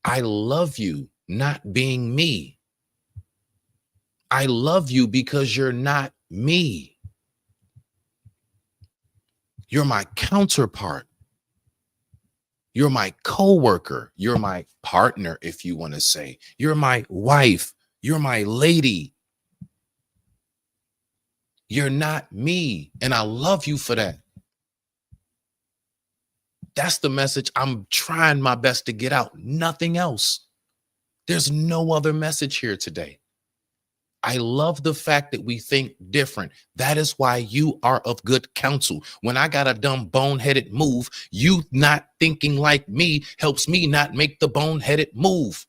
I love you not being me. I love you because you're not me. You're my counterpart. You're my coworker. You're my partner, if you want to say. You're my wife. You're my lady. You're not me, and I love you for that. That's the message I'm trying my best to get out. Nothing else. There's no other message here today. I love the fact that we think different. That is why you are of good counsel. When I got a dumb boneheaded move, you not thinking like me helps me not make the boneheaded move.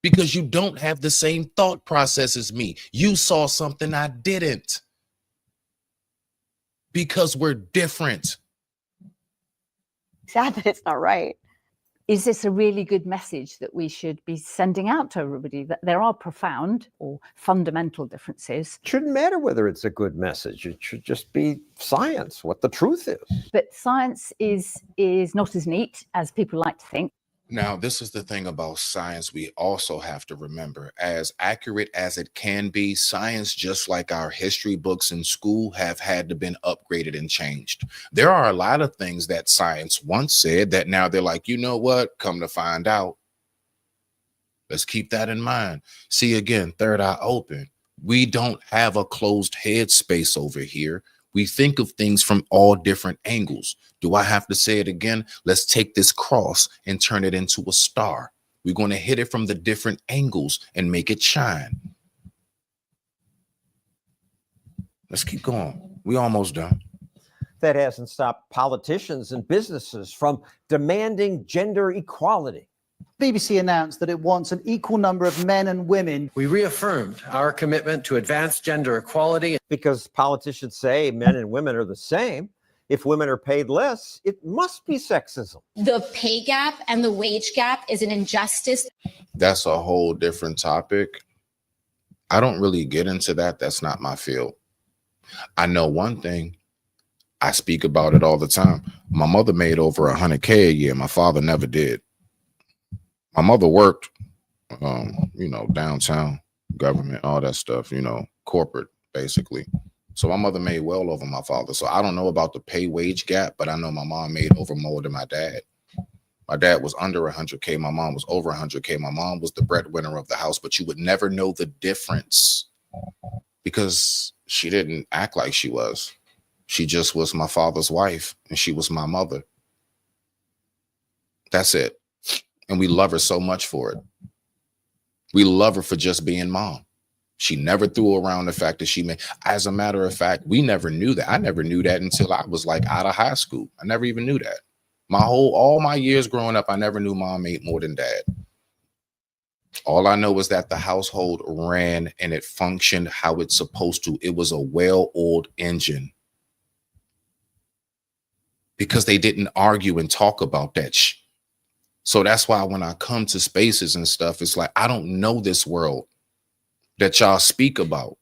Because you don't have the same thought process as me. You saw something I didn't. Because we're different. Sad that it's not right. Is this a really good message that we should be sending out to everybody, that there are profound or fundamental differences? it shouldn't matter whether it's a good message. It should just be science, what the truth is. But science is not as neat as people like to think. Now, this is the thing about science we also have to remember. As accurate as it can be, science, just like our history books in school, have had to been upgraded and changed. There are a lot of things that science once said that now they're like, you know what? Come to find out. Let's keep that in mind. See, again, third eye open. We don't have a closed head space over here. We think of things from all different angles. Do I have to say it again? Let's take this cross and turn it into a star. We're going to hit it from the different angles and make it shine. Let's keep going. We almost done. That hasn't stopped politicians and businesses from demanding gender equality. BBC announced that it wants an equal number of men and women. We reaffirmed our commitment to advance gender equality. Because politicians say men and women are the same. If women are paid less, it must be sexism. The pay gap and the wage gap is an injustice. That's a whole different topic. I don't really get into that. That's not my field. I know one thing. I speak about it all the time. My mother made over $100K a year. My father never did. My mother worked, downtown government, all that stuff, corporate, basically. So my mother made well over my father. So I don't know about the pay wage gap, but I know my mom made over more than my dad. My dad was under 100K. My mom was over 100K. My mom was the breadwinner of the house, but you would never know the difference because she didn't act like she was. She just was my father's wife and she was my mother. That's it. And we love her so much for it. We love her for just being mom. She never threw around the fact that she made. As a matter of fact, we never knew that. I never knew that until I was like out of high school. I never even knew that. All my years growing up, I never knew mom made more than dad. All I know is that the household ran and it functioned how it's supposed to. It was a well-oiled engine. Because they didn't argue and talk about that shit. So that's why when I come to spaces and stuff, it's like, I don't know this world that y'all speak about.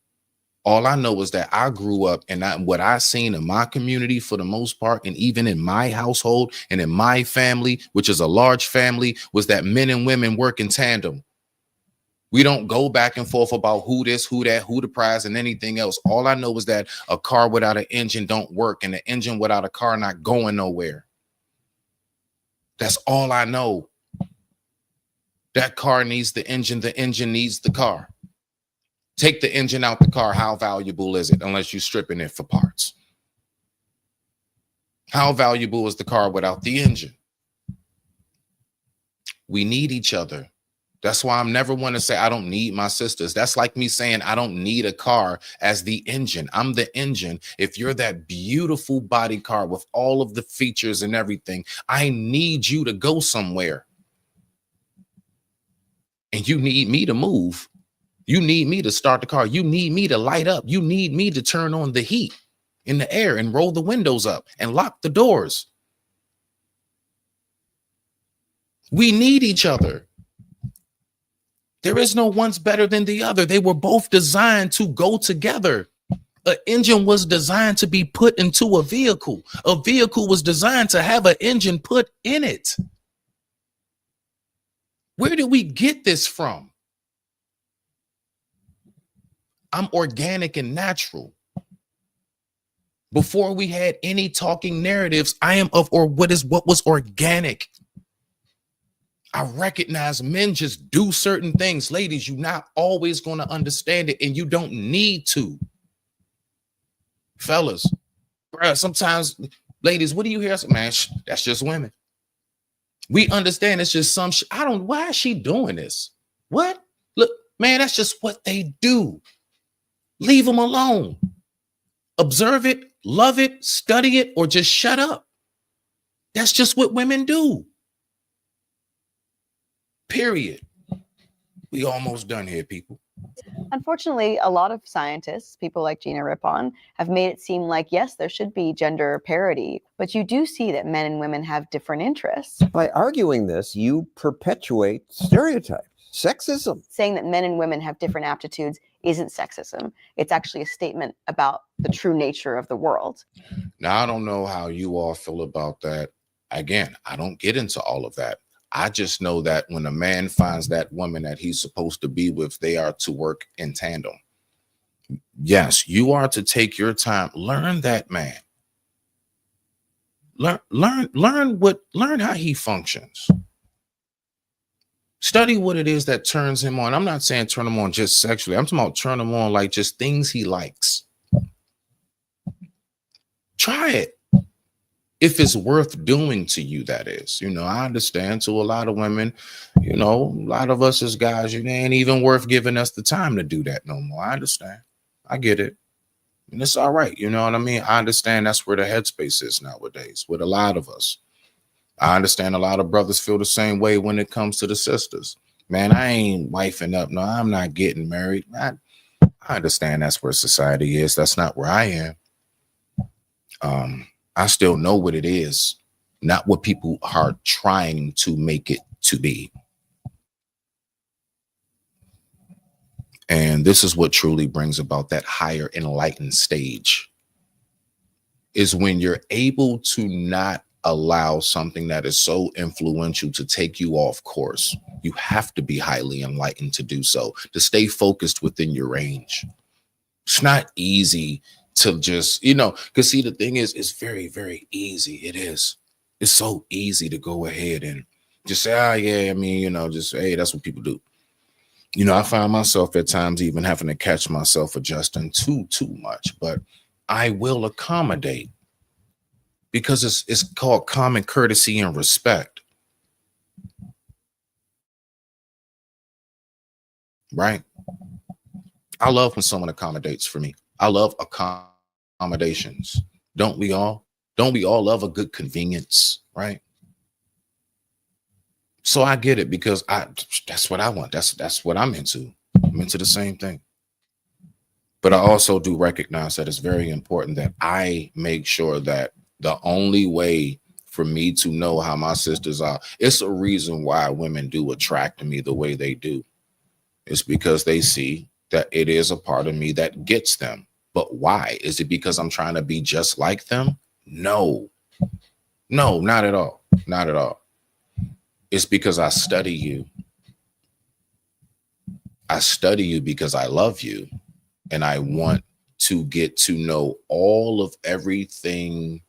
All I know is that I grew up and what I seen in my community for the most part, and even in my household and in my family, which is a large family, was that men and women work in tandem. We don't go back and forth about who this, who that, who the prize and anything else. All I know is that a car without an engine don't work and the engine without a car not going nowhere. That's all I know. That car needs the engine needs the car. Take the engine out the car. How valuable is it unless you're stripping it for parts? How valuable is the car without the engine? We need each other. That's why I'm never one to say I don't need my sisters. That's like me saying I don't need a car as the engine. I'm the engine. If you're that beautiful body car with all of the features and everything, I need you to go somewhere. And you need me to move. You need me to start the car. You need me to light up. You need me to turn on the heat in the air and roll the windows up and lock the doors. We need each other. There is no one's better than the other. They were both designed to go together. An engine was designed to be put into a vehicle. A vehicle was designed to have an engine put in it. Where did we get this from? I'm organic and natural. Before we had any talking narratives, I am of or what was organic. I recognize men just do certain things. Ladies, you're not always going to understand it, and you don't need to. Fellas, bruh, sometimes, ladies, what do you hear? Man, that's just women. We understand it's just some why is she doing this? What? Look, man, that's just what they do. Leave them alone. Observe it, love it, study it, or just shut up. That's just what women do. Period. We almost done here, people. Unfortunately, a lot of scientists, people like Gina Rippon, have made it seem like, yes, there should be gender parity, but you do see that men and women have different interests. By arguing this, you perpetuate stereotypes, sexism. Saying that men and women have different aptitudes isn't sexism. It's actually a statement about the true nature of the world. Now, I don't know how you all feel about that. Again, I don't get into all of that. I just know that when a man finds that woman that he's supposed to be with, they are to work in tandem. Yes, you are to take your time. Learn that man. Learn how he functions. Study what it is that turns him on. I'm not saying turn him on just sexually. I'm talking about turn him on like just things he likes. Try it. If it's worth doing to you, that is. I understand to a lot of women, a lot of us as guys, it ain't even worth giving us the time to do that no more. I understand. I get it. And it's all right. You know what I mean? I understand that's where the headspace is nowadays with a lot of us. I understand a lot of brothers feel the same way when it comes to the sisters. Man, I ain't wifing up. No, I'm not getting married. I understand that's where society is. That's not where I am. I still know what it is, not what people are trying to make it to be. And this is what truly brings about that higher enlightened stage, is when you're able to not allow something that is so influential to take you off course. You have to be highly enlightened to do so, to stay focused within your range. It's not easy to just, you know, because see, the thing is, it's very, very easy. It is. It's so easy to go ahead and just say, oh, yeah, I mean, you know, just, hey, that's what people do. You know, I find myself at times even having to catch myself adjusting too much, but I will accommodate, because it's called common courtesy and respect. Right? I love when someone accommodates for me. I love accommodations. Don't we all? Don't we all love a good convenience, right? So I get it, because that's what I want. That's what I'm into. I'm into the same thing. But I also do recognize that it's very important that I make sure that the only way for me to know how my sisters are, it's a reason why women do attract me the way they do. It's because they see that it is a part of me that gets them. But why? Is it because I'm trying to be just like them? No, not at all. Not at all. It's because I study you. I study you because I love you. And I want to get to know all of everything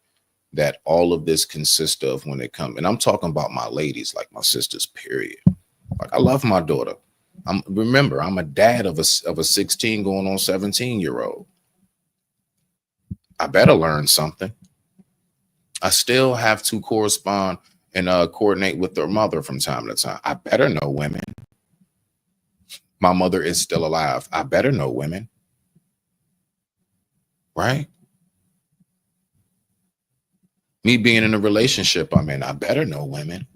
that all of this consists of when it comes. And I'm talking about my ladies, like my sisters, period. Like, I love my daughter. Remember, I'm a dad of a 16 going on 17-year-old. I better learn something. I still have to correspond and coordinate with their mother from time to time. I better know women. My mother is still alive. I better know women. Right? Me being in a relationship I'm in, I better know women.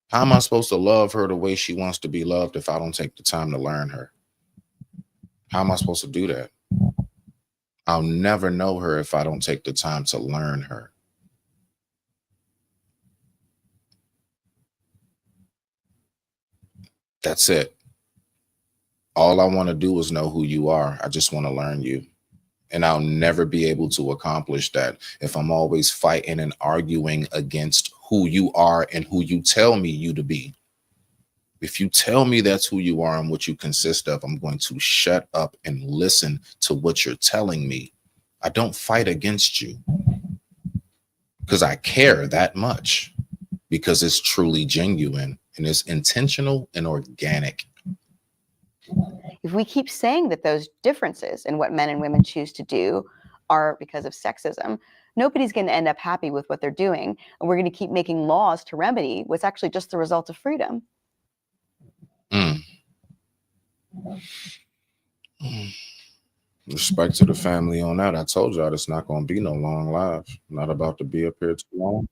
How am I supposed to love her the way she wants to be loved if I don't take the time to learn her? How am I supposed to do that? I'll never know her if I don't take the time to learn her. That's it. All I want to do is know who you are. I just want to learn you. And I'll never be able to accomplish that if I'm always fighting and arguing against who you are and who you tell me you to be. If you tell me that's who you are and what you consist of, I'm going to shut up and listen to what you're telling me. I don't fight against you because I care that much, because it's truly genuine and it's intentional and organic. If we keep saying that those differences in what men and women choose to do are because of sexism, nobody's going to end up happy with what they're doing. And we're going to keep making laws to remedy what's actually just the result of freedom. Respect to the family on that. I told y'all it's not going to be no long lives. Not about to be up here too long.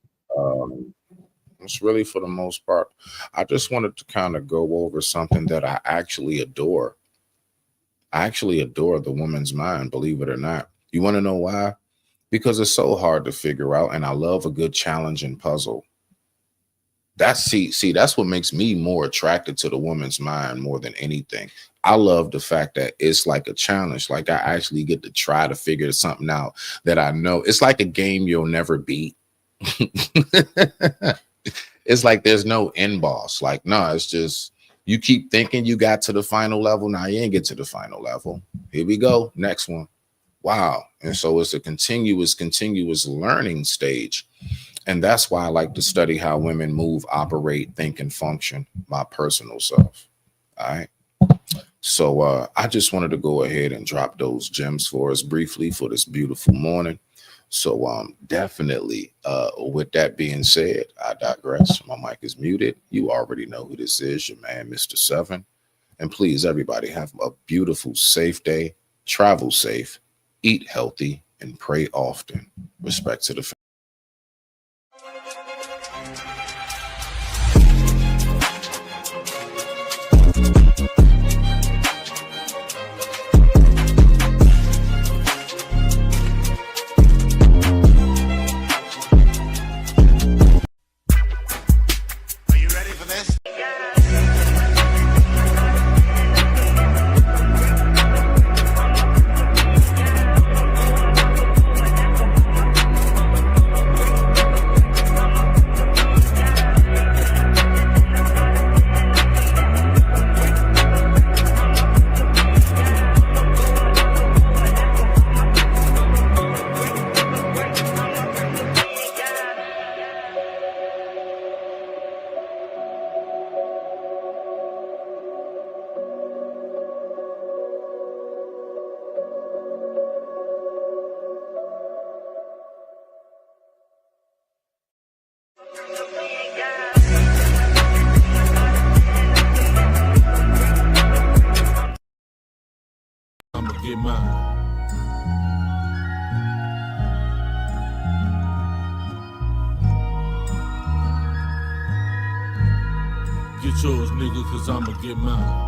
It's really, for the most part, I just wanted to kind of go over something that I actually adore. I actually adore the woman's mind, believe it or not. You want to know why? Because it's so hard to figure out, and I love a good challenge and puzzle. That's what makes me more attracted to the woman's mind more than anything. I love the fact that it's like a challenge. Like, I actually get to try to figure something out that I know. It's like a game you'll never beat. It's like there's no end boss. Like, no, it's just you keep thinking you got to the final level. Now you ain't get to the final level. Here we go. Next one. Wow. And so it's a continuous learning stage. And that's why I like to study how women move, operate, think, and function, my personal self. All right. So I just wanted to go ahead and drop those gems for us briefly for this beautiful morning. So definitely, with that being said, I digress. My mic is muted. You already know who this is, your man, Mr. Seven. And please, everybody, have a beautiful, safe day. travel safe, eat healthy, and pray often. Respect to the family. I'ma get mine. Get yours, nigga, cause I'ma get mine.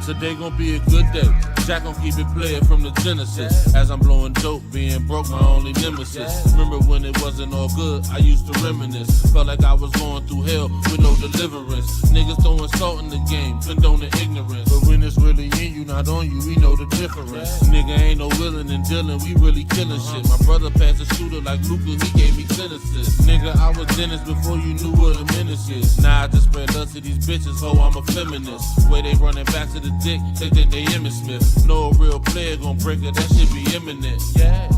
Today gon' be a good day. Jack gon' keep it playing from the Genesis. As I'm blowing dope, being broke, my only nemesis. Remember when it wasn't all good, I used to reminisce. Felt like I was going through hell with no deliverance. Niggas throwing salt in the game, condoning ignorance. But when it's really in you, not on you, we know the difference. Nigga ain't no willing and dealing, we really killing shit. My brother passed a shooter like Luka, he gave me 10 assists. Nigga, I was Dennis before you knew what a menace is. Now I just spread love to these bitches, ho, I'm a feminist. Way they running back to the dick, think that they Emmitt Smith. No real player gon' break it, that shit be imminent. Yeah.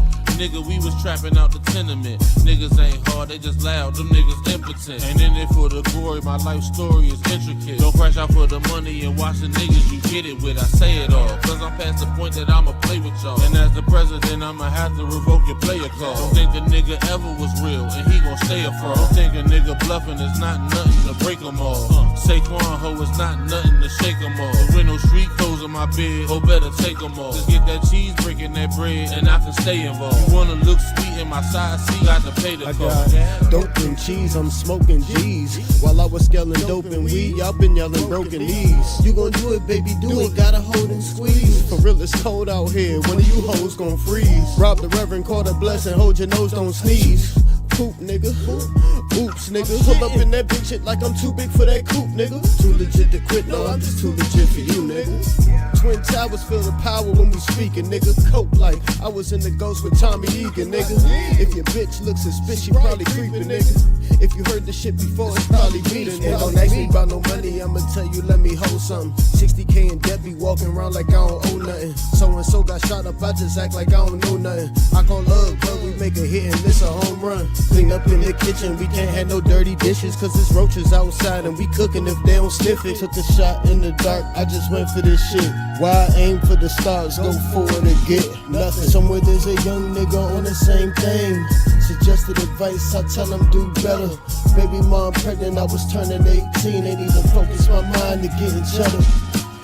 Nigga, we was trapping out the tenement. Niggas ain't hard, they just loud, them niggas impotent. Ain't in it for the glory, my life story is intricate. Don't crash out for the money and watch the niggas you get it with. I say it all, cause I'm past the point that I'ma play with y'all. And as the president, I'ma have to revoke your player call. Don't think the nigga ever was real, and he gon' stay a fraud. Don't think a nigga bluffing is not nothing to break them all. Saquon, ho, it's not nothing to shake them all. But with no street clothes on my bed, ho, better take them all. Just get that cheese, breaking that bread, and I can stay involved. You wanna look sweet in my side seat, got to pay the cost. Dope and cheese, I'm smoking G's. While I was scaling dope and weed, y'all been yelling broken knees. You gon' do it, baby, do it, gotta hold and squeeze. For real, it's cold out here, one of you hoes gon' freeze. Rob the reverend, call the blessing, hold your nose, don't sneeze. Poop, nigga. Oops, nigga. Pull up in that bitch shit like I'm too big for that coupe, nigga. Too legit to quit, no, I'm just too legit for you, nigga. Twin Towers feel the power when we speaking, nigga. Cope like I was in the Ghost with Tommy Egan, nigga. If your bitch looks suspicious, she probably creeping, nigga. If you heard the shit before, it's probably beating, nigga. Don't ask me about no money, I'ma tell you, let me hold something. 60K and debt be walking around like I don't owe nothing. So-and-so got shot up, I just act like I don't know nothing. I call love, but we make a hit and this a home run. Clean up in the kitchen, we can't have no dirty dishes, cause it's roaches outside and we cooking if they don't sniff it. Took a shot in the dark, I just went for this shit. Why aim for the stars, go forward and get nothing. Somewhere there's a young nigga on the same thing. Suggested advice, I tell him do better. Baby mom pregnant, I was turning 18. Ain't even focused my mind to getting cheddar.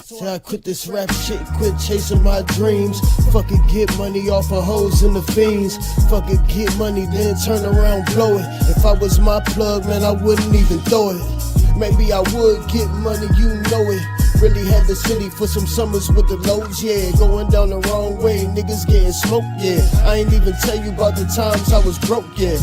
So I quit this rap shit, quit chasing my dreams. Fuck it, get money off of hoes and the fiends. Fuck it, get money, then turn around, blow it. If I was my plug, man, I wouldn't even throw it. Maybe I would get money, you know it. Really had the city for some summers with the lows, yeah. Going down the wrong way, niggas getting smoked, yeah. I ain't even tell you about the times I was broke, yeah.